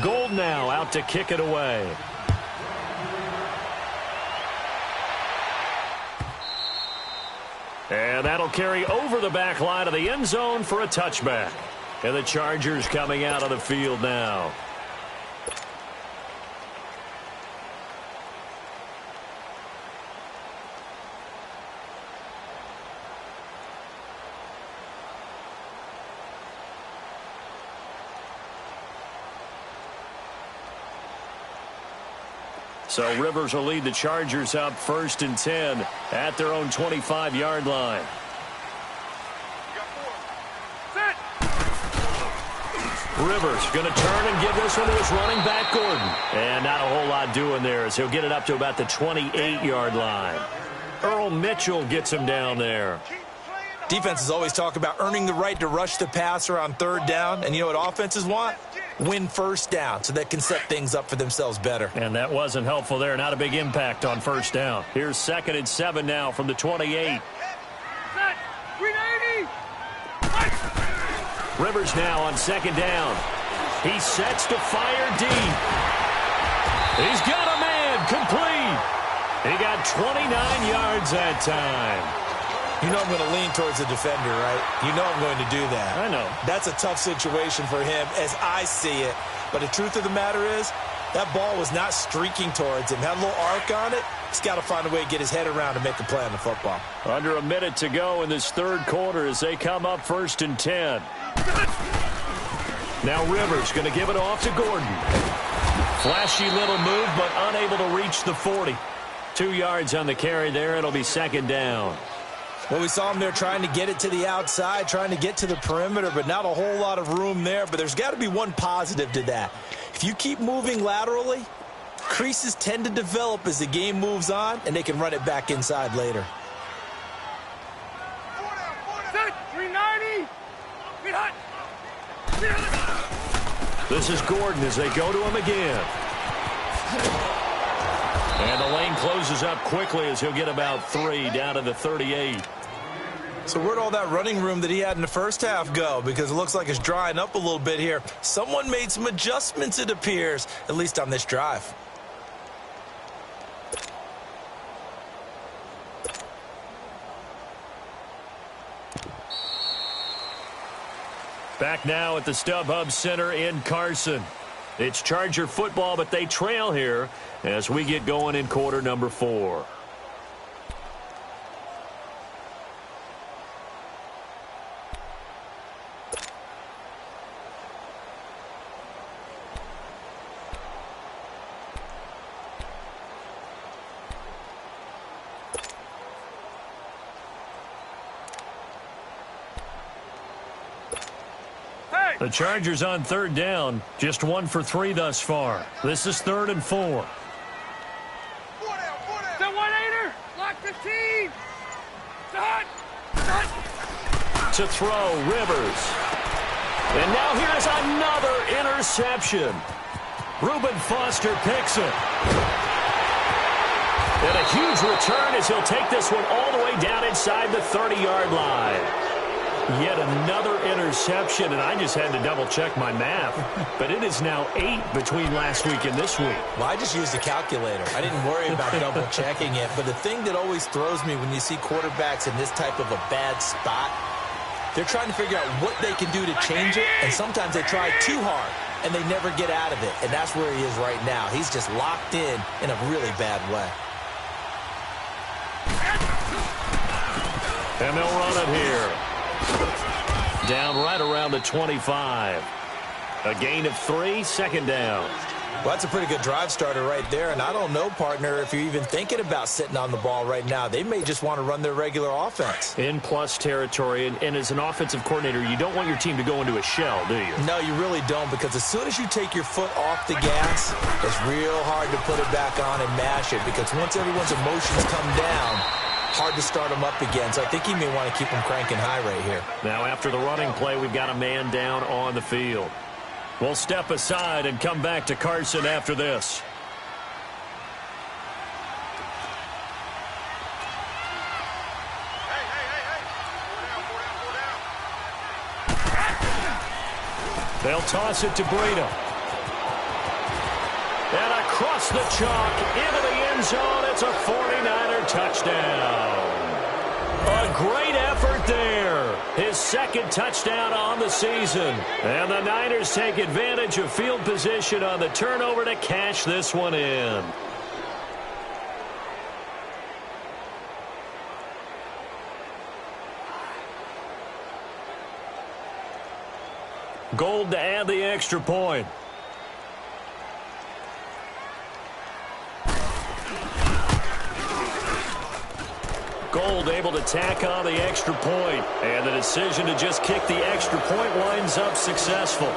Gold now out to kick it away. And that'll carry over the back line of the end zone for a touchback. And the Chargers coming out of the field now. So Rivers will lead the Chargers up 1st and 10 at their own 25-yard line. Rivers going to turn and give this one to his running back, Gordon. And not a whole lot doing there as he'll get it up to about the 28-yard line. Earl Mitchell gets him down there. Defenses always talk about earning the right to rush the passer on 3rd down. And you know what offenses want? Win 1st down so they can set things up for themselves better. And that wasn't helpful there. Not a big impact on 1st down. Here's 2nd and 7 now from the 28. Rivers now on 2nd down. He sets to fire deep. He's got a man complete. He got 29 yards that time. You know I'm going to lean towards the defender, right? You know I'm going to do that. I know. That's a tough situation for him as I see it. But the truth of the matter is, that ball was not streaking towards him. Had a little arc on it. He's got to find a way to get his head around and make a play on the football. Under a minute to go in this 3rd quarter as they come up 1st and 10. Now Rivers going to give it off to Gordon. Flashy little move, but unable to reach the 40. 2 yards on the carry there. It'll be 2nd down. Well, we saw him there trying to get it to the outside, trying to get to the perimeter, but not a whole lot of room there. But there's got to be one positive to that. If you keep moving laterally, creases tend to develop as the game moves on, and they can run it back inside later. 390. This is Gordon as they go to him again. And the lane closes up quickly as he'll get about 3 down to the 38. So where'd all that running room that he had in the first half go? Because it looks like it's drying up a little bit here. Someone made some adjustments, it appears, at least on this drive. Back now at the StubHub Center in Carson. It's Charger football, but they trail here as we get going in quarter number 4. The Chargers on third down, just 1 for 3 thus far. This is 3rd and 4. The 1-8er. Lock 15. Dot. To throw, Rivers. And now here's another interception. Reuben Foster picks it. And a huge return as he'll take this one all the way down inside the 30-yard line. Yet another interception, and I just had to double-check my math. But it is now 8 between last week and this week. Well, I just used a calculator. I didn't worry about double-checking it. But the thing that always throws me when you see quarterbacks in this type of a bad spot, they're trying to figure out what they can do to change it, and sometimes they try too hard, and they never get out of it. And that's where he is right now. He's just locked in a really bad way. And they'll run it here. Down right around the 25. A gain of 3, 2nd down. Well, that's a pretty good drive starter right there, and I don't know, partner, if you're even thinking about sitting on the ball right now. They may just want to run their regular offense. In plus territory, and as an offensive coordinator, you don't want your team to go into a shell, do you? No, you really don't, because as soon as you take your foot off the gas, it's real hard to put it back on and mash it, because once everyone's emotions come down, hard to start them up again. So I think he may want to keep them cranking high right here. Now after the running play, we've got a man down on the field. We'll step aside and come back to Carson after this. They'll toss it to Breida. And across the chalk into the end zone. It's a 49er touchdown. A great effort there. His 2nd touchdown on the season. And the Niners take advantage of field position on the turnover to cash this one in. Gold to add the extra point. Gold able to tack on the extra point. And the decision to just kick the extra point winds up successful.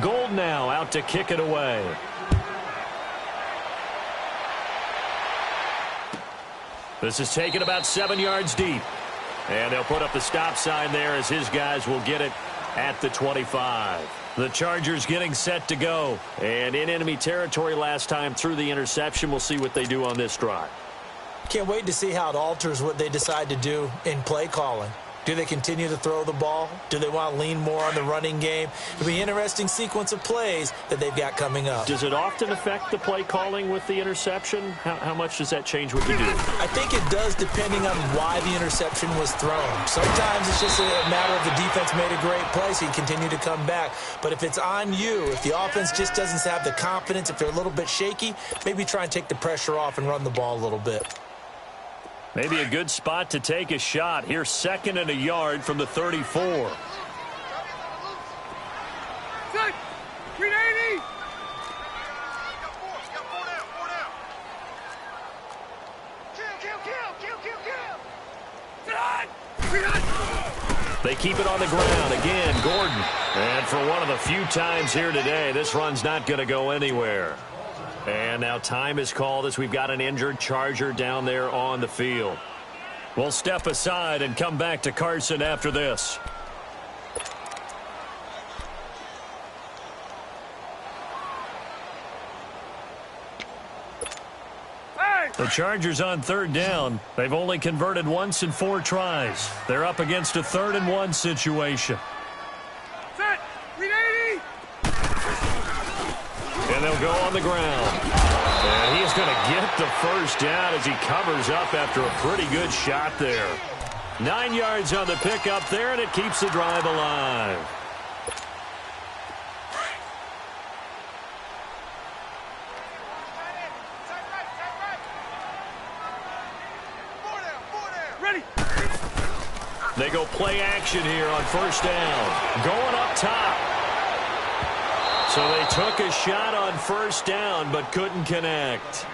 Gold now out to kick it away. This is taken about 7 yards deep. And they'll put up the stop sign there as his guys will get it at the 25. The Chargers getting set to go. And in enemy territory last time through the interception. We'll see what they do on this drive. Can't wait to see how it alters what they decide to do in play calling. Do they continue to throw the ball? Do they want to lean more on the running game? It'll be an interesting sequence of plays that they've got coming up. Does it often affect the play calling with the interception? How much does that change what you do? I think it does, depending on why the interception was thrown. Sometimes it's just a matter of the defense made a great play, so you continue to come back. But if it's on you, if the offense just doesn't have the confidence, if they're a little bit shaky, maybe try and take the pressure off and run the ball a little bit. Maybe a good spot to take a shot. Here's 2nd and a yard from the 34. Set. 380. They keep it on the ground. Again, Gordon. And for one of the few times here today, this run's not going to go anywhere. And now time is called as we've got an injured Charger down there on the field. We'll step aside and come back to Carson after this. The Chargers on 3rd down. They've only converted once in 4 tries. They're up against a 3rd and 1 situation. Set. 380. And they'll go on the ground. And he's going to get the first down as he covers up after a pretty good shot there. 9 yards on the pickup there, and it keeps the drive alive. Ready. They go play action here on first down. Going up top. So they took a shot on first down but couldn't connect.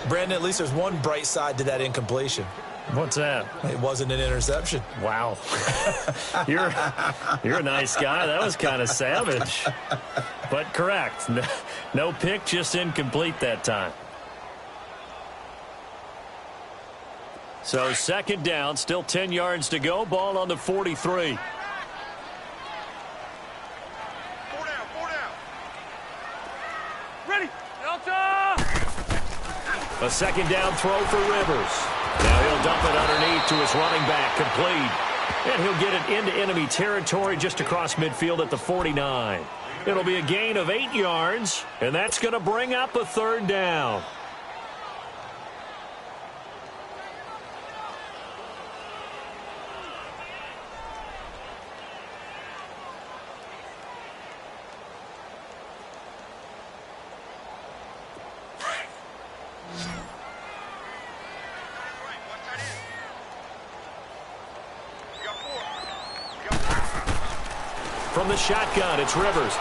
Brandon, at least there's one bright side to that incompletion. What's that? It wasn't an interception. Wow. You're a nice guy. That was kind of savage. But correct. No pick, just incomplete that time. So second down, still 10 yards to go. Ball on the 43. Ready. Delta. A second down throw for Rivers. Now he'll dump it underneath to his running back, complete. And he'll get it into enemy territory just across midfield at the 49. It'll be a gain of 8 yards, and that's going to bring up a third down. From the shotgun, it's Rivers.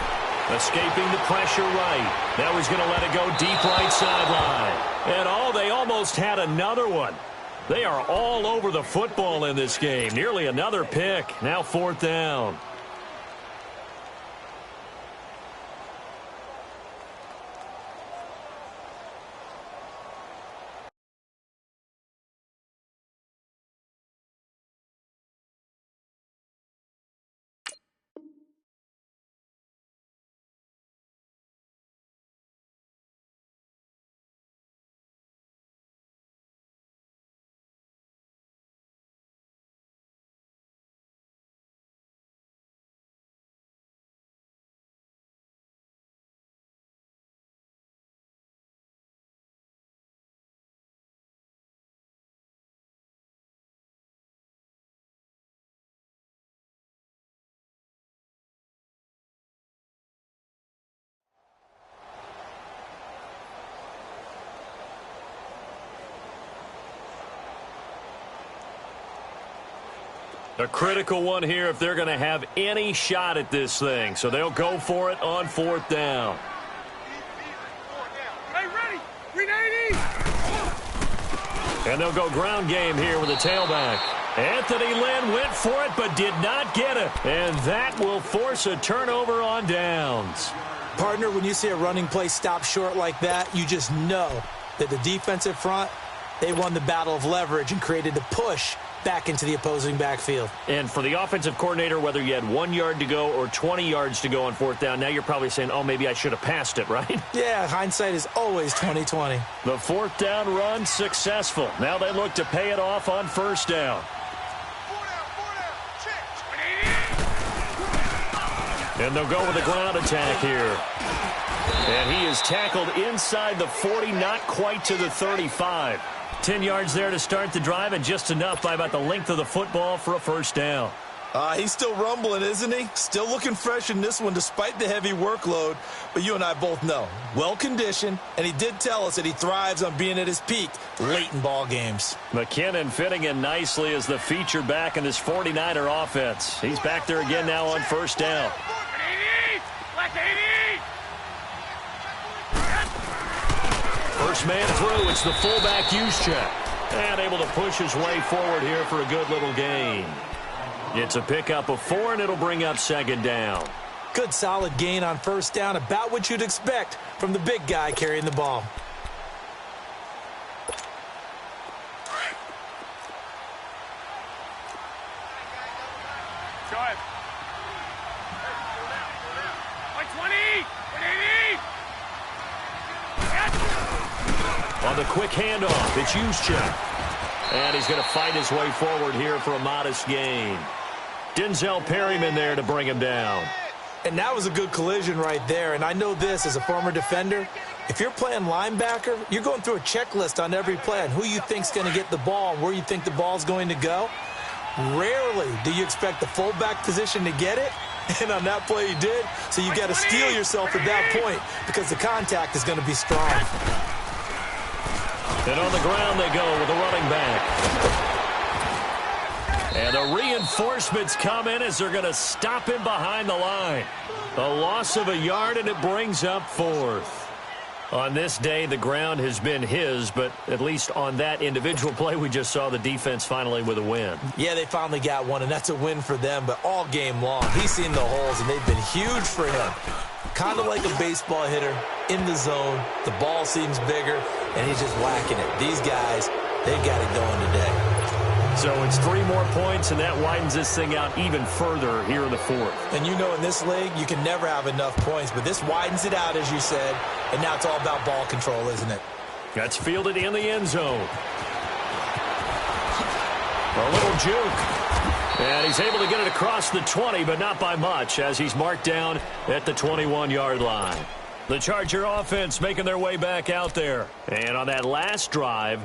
Escaping the pressure right. Now he's going to let it go deep right sideline. And they almost had another one. They are all over the football in this game. Nearly another pick. Now fourth down. A critical one here if they're going to have any shot at this thing. So they'll go for it on fourth down. Hey, ready. 380. And they'll go ground game here with a tailback. Anthony Lynn went for it but did not get it. And that will force a turnover on downs. Partner, when you see a running play stop short like that, you just know that the defensive front, they won the battle of leverage and created the push back into the opposing backfield. And for the offensive coordinator, whether you had 1 yard to go or 20 yards to go on fourth down, now you're probably saying, oh, maybe I should have passed it, right? Yeah, hindsight is always 20/20. The fourth down run successful. Now they look to pay it off on first down. And they'll go with a ground attack here. And he is tackled inside the 40, not quite to the 35. 10 yards there to start the drive, and just enough by about the length of the football for a first down. He's still rumbling, isn't he? Still looking fresh in this one despite the heavy workload. But you and I both know, well-conditioned, and he did tell us that he thrives on being at his peak late in ball games. McKinnon fitting in nicely as the feature back in this 49er offense. He's back there again now on first down. 80. Left 80. First man through, it's the fullback use check. And able to push his way forward here for a good little gain. It's a pickup of 4, and it'll bring up second down. Good solid gain on first down, about what you'd expect from the big guy carrying the ball. Go ahead. Like 20. 180. On the quick handoff, it's Juszczyk. And he's going to fight his way forward here for a modest gain. Denzel Perryman there to bring him down. And that was a good collision right there. And I know this as a former defender. If you're playing linebacker, you're going through a checklist on every play on who you think's going to get the ball and where you think the ball's going to go. Rarely do you expect the fullback position to get it. And on that play he did. So you got to steel yourself at that point because the contact is going to be strong. And on the ground they go with a running back. And the reinforcements come in as they're going to stop him behind the line. A loss of a yard, and it brings up 4th. On this day, the ground has been his, but at least on that individual play, we just saw the defense finally with a win. Yeah, they finally got one, and that's a win for them, but all game long, he's seen the holes, and they've been huge for him. Kind of like a baseball hitter in the zone. The ball seems bigger, and he's just whacking it. These guys, they've got it going today. So it's 3 more points, and that widens this thing out even further here in the 4th. And you know in this league, you can never have enough points, but this widens it out, as you said, and now it's all about ball control, isn't it? That's fielded in the end zone. A little juke. And he's able to get it across the 20, but not by much, as he's marked down at the 21-yard line. The Charger offense making their way back out there. And on that last drive,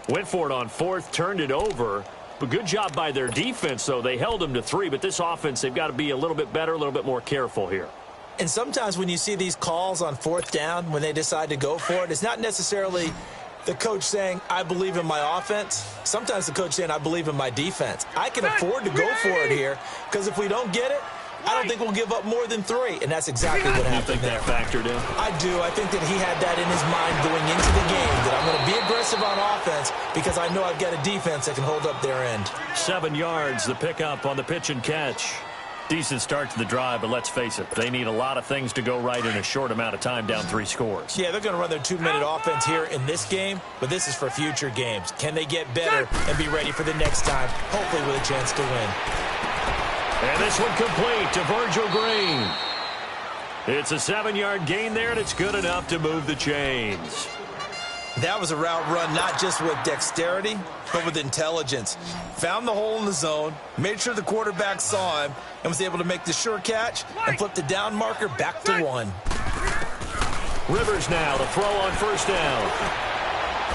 went for it on 4th, turned it over. But good job by their defense, though. They held them to 3, but this offense, they've got to be a little bit better, a little bit more careful here. And sometimes when you see these calls on 4th down, when they decide to go for it, it's not necessarily the coach saying, I believe in my offense. Sometimes the coach saying, I believe in my defense. I can afford to go for it here, because if we don't get it, I don't think we'll give up more than 3, and that's exactly what happened there. You think that factored in? I do. I think that he had that in his mind going into the game, that I'm going to be aggressive on offense because I know I've got a defense that can hold up their end. 7 yards, the pickup on the pitch and catch. Decent start to the drive, but let's face it, they need a lot of things to go right in a short amount of time, down 3 scores. Yeah, they're going to run their 2-minute offense here in this game, but this is for future games. Can they get better and be ready for the next time, hopefully with a chance to win? And this one complete to Virgil Green. It's a 7-yard gain there, and it's good enough to move the chains. That was a route run not just with dexterity, but with intelligence. Found the hole in the zone, made sure the quarterback saw him, and was able to make the sure catch and flip the down marker back to 1. Rivers now to throw on 1st down.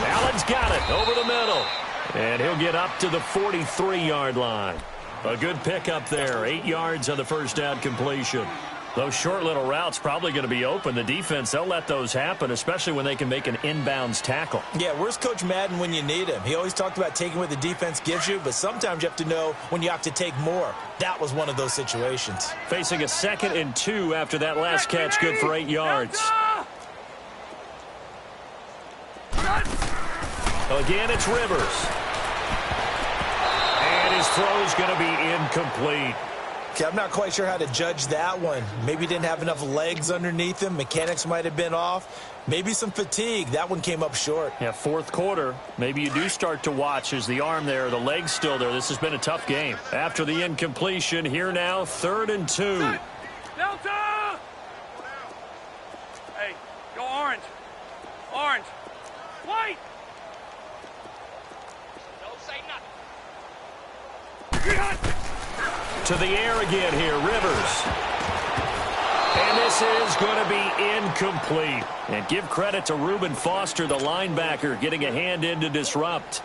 Allen's got it over the middle. And he'll get up to the 43-yard line. A good pickup there, 8 yards on the 1st down completion. Those short little routes probably going to be open. The defense, they'll let those happen, especially when they can make an inbounds tackle. Yeah, where's Coach Madden when you need him? He always talked about taking what the defense gives you, but sometimes you have to know when you have to take more. That was one of those situations. Facing a 2nd and 2 after that last catch, good for 8 yards. Again, it's Rivers. And his throw's going to be incomplete. Okay, I'm not quite sure how to judge that one. Maybe he didn't have enough legs underneath him. Mechanics might have been off. Maybe some fatigue. That one came up short. Yeah, 4th quarter. Maybe you do start to watch as the arm there, the leg's still there. This has been a tough game. After the incompletion, here now, 3rd and 2. Delta! Hey, go orange. Orange. White! Don't say nothing. To the air again here, Rivers. And this is going to be incomplete. And give credit to Reuben Foster, the linebacker, getting a hand in to disrupt.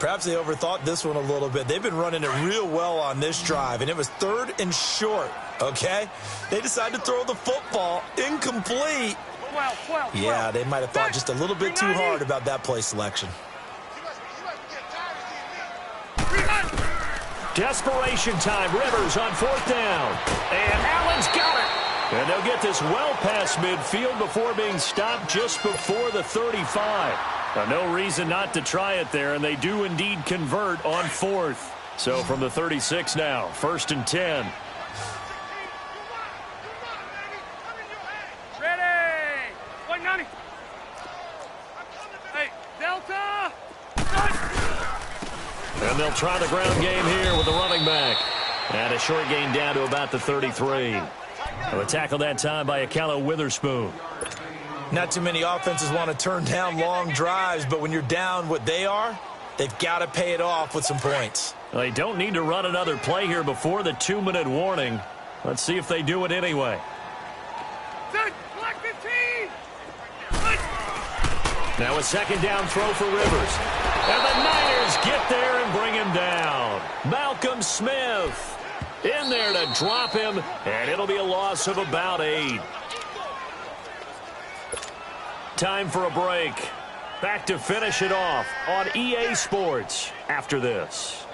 Perhaps they overthought this one a little bit. They've been running it real well on this drive, and it was 3rd and short, okay? They decided to throw the football incomplete. 12. Yeah, they might have thought just a little bit too hard about that play selection. Desperation time. Rivers on 4th down. And Allen's got it. And they'll get this well past midfield before being stopped just before the 35. Now, no reason not to try it there, and they do indeed convert on 4th. So from the 36 now, 1st and 10. Ready! 190. Hey, Delta! And they'll try the ground game here with the running back. And a short gain down to about the 33. And a tackle that time by Akello Witherspoon. Not too many offenses want to turn down long drives, but when you're down what they are, they've got to pay it off with some points. They don't need to run another play here before the 2-minute warning. Let's see if they do it anyway. Black 15! Now a 2nd down throw for Rivers. And the Niners get there and bring him down. Malcolm Smith in there to drop him, and it'll be a loss of about 8. Time for a break. Back to finish it off on EA Sports after this.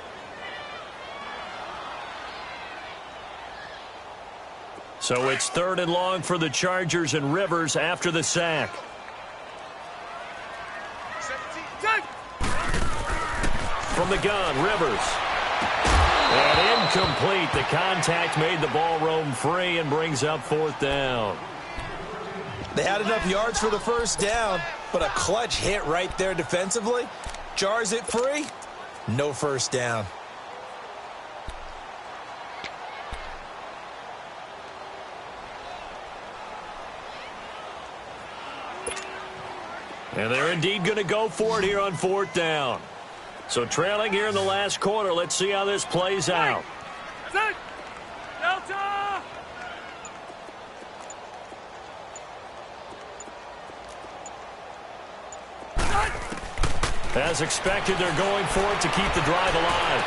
So it's 3rd and long for the Chargers, and Rivers after the sack. From the gun, Rivers. And incomplete. The contact made the ball roam free and brings up 4th down. They had enough yards for the first down, but a clutch hit right there defensively. Jars it free. No first down. And they're indeed going to go for it here on 4th down. So trailing here in the last quarter. Let's see how this plays out. Delta! As expected, they're going for it to keep the drive alive.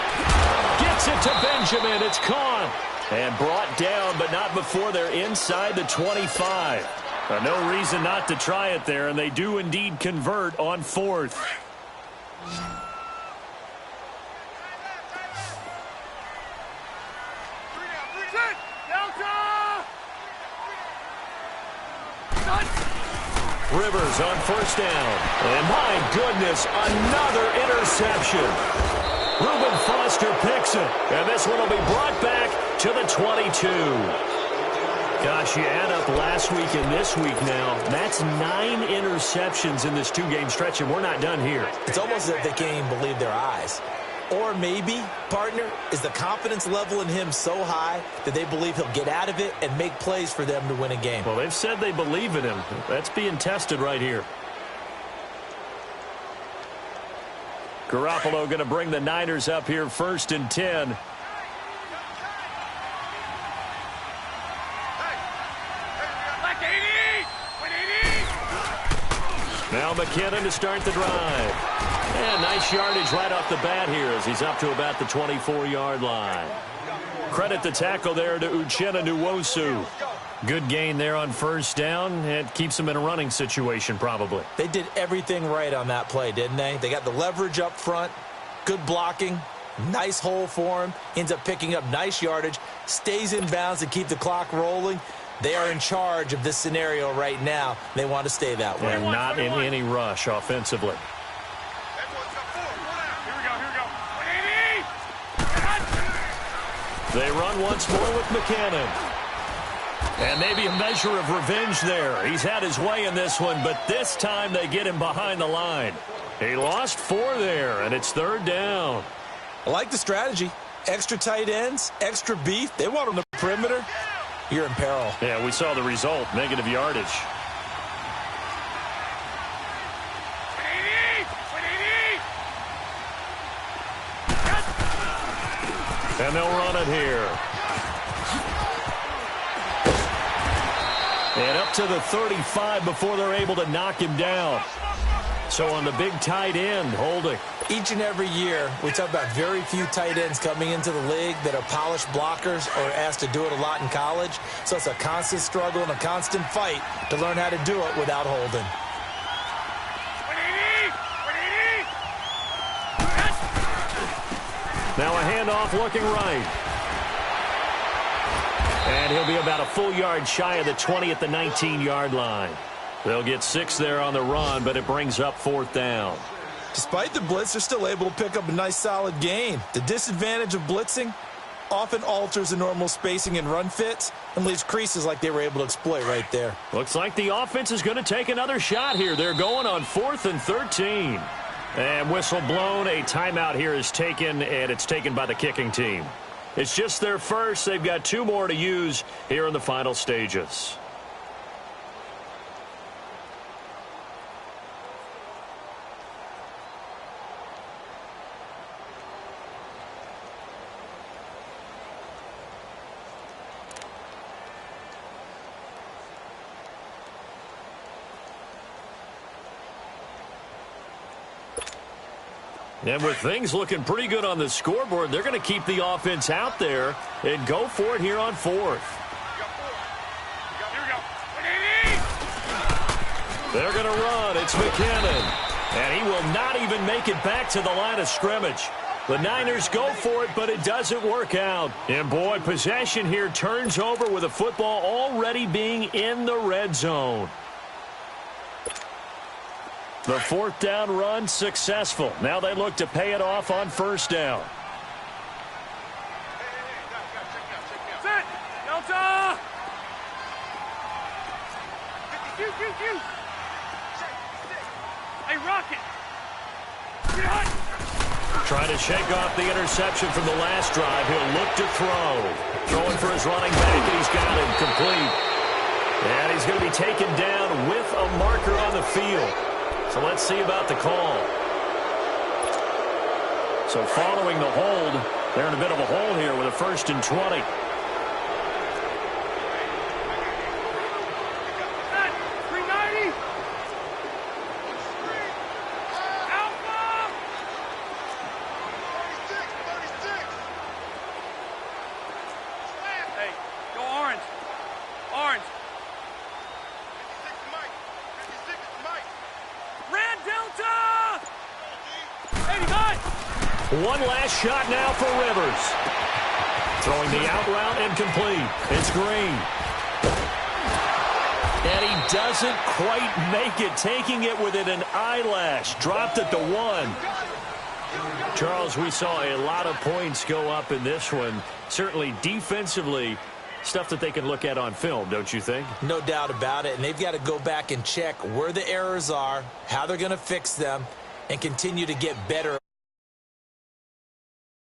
Gets it to Benjamin. It's caught and brought down, but not before they're inside the 25. No reason not to try it there, and they do indeed convert on 4th. Rivers on 1st down. And my goodness, another interception. Reuben Foster picks it. And this one will be brought back to the 22. Gosh, you add up last week and this week now. That's 9 interceptions in this 2-game stretch, and we're not done here. It's almost as if they can't even believe their eyes. Or maybe, partner, is the confidence level in him so high that they believe he'll get out of it and make plays for them to win a game. Well, they've said they believe in him. That's being tested right here. Garoppolo going to bring the Niners up here 1st and 10. Now McKinnon to start the drive. And nice yardage right off the bat here as he's up to about the 24-yard line. Credit the tackle there to Uchenna Nwosu. Good gain there on 1st down. It keeps them in a running situation probably. They did everything right on that play, didn't they? They got the leverage up front, good blocking, nice hole for him, ends up picking up nice yardage, stays in bounds to keep the clock rolling. They are in charge of this scenario right now. They want to stay that way. And not in any rush offensively. They run once more with McKinnon. And maybe a measure of revenge there. He's had his way in this one, but this time they get him behind the line. He lost 4 there, and it's 3rd down. I like the strategy. Extra tight ends, extra beef. They want on the perimeter. You're in peril. Yeah, we saw the result. Negative yardage. And they'll run it here. And up to the 35 before they're able to knock him down. So on the big tight end, holding. Each and every year, we talk about very few tight ends coming into the league that are polished blockers or asked to do it a lot in college. So it's a constant struggle and a constant fight to learn how to do it without holding. Now a handoff looking right. And he'll be about a full yard shy of the 20 at the 19-yard line. They'll get 6 there on the run, but it brings up 4th down. Despite the blitz, they're still able to pick up a nice solid gain. The disadvantage of blitzing often alters the normal spacing and run fits and leaves creases like they were able to exploit right there. Looks like the offense is going to take another shot here. They're going on 4th and 13. And whistle blown. A timeout here is taken, and it's taken by the kicking team. It's just their first. They've got 2 more to use here in the final stages. And with things looking pretty good on the scoreboard, they're going to keep the offense out there and go for it here on 4th. They're going to run. It's McKinnon. And he will not even make it back to the line of scrimmage. The Niners go for it, but it doesn't work out. And, boy, possession here turns over with the football already being in the red zone. The fourth down run successful. Now they look to pay it off on first down. Set! Delta! Hey, Rocket! Get hot! Trying to shake off the interception from the last drive. He'll look to throw. Throwing for his running back, and he's got him complete. And he's going to be taken down with a marker on the field. So let's see about the call. So following the hold, they're in a bit of a hole here with a 1st and 20. One last shot now for Rivers. Throwing the out route incomplete. It's Green. And he doesn't quite make it, taking it within an eyelash. Dropped at the 1. Charles, we saw a lot of points go up in this one. Certainly defensively, stuff that they can look at on film, don't you think? No doubt about it. And they've got to go back and check where the errors are, how they're going to fix them, and continue to get better.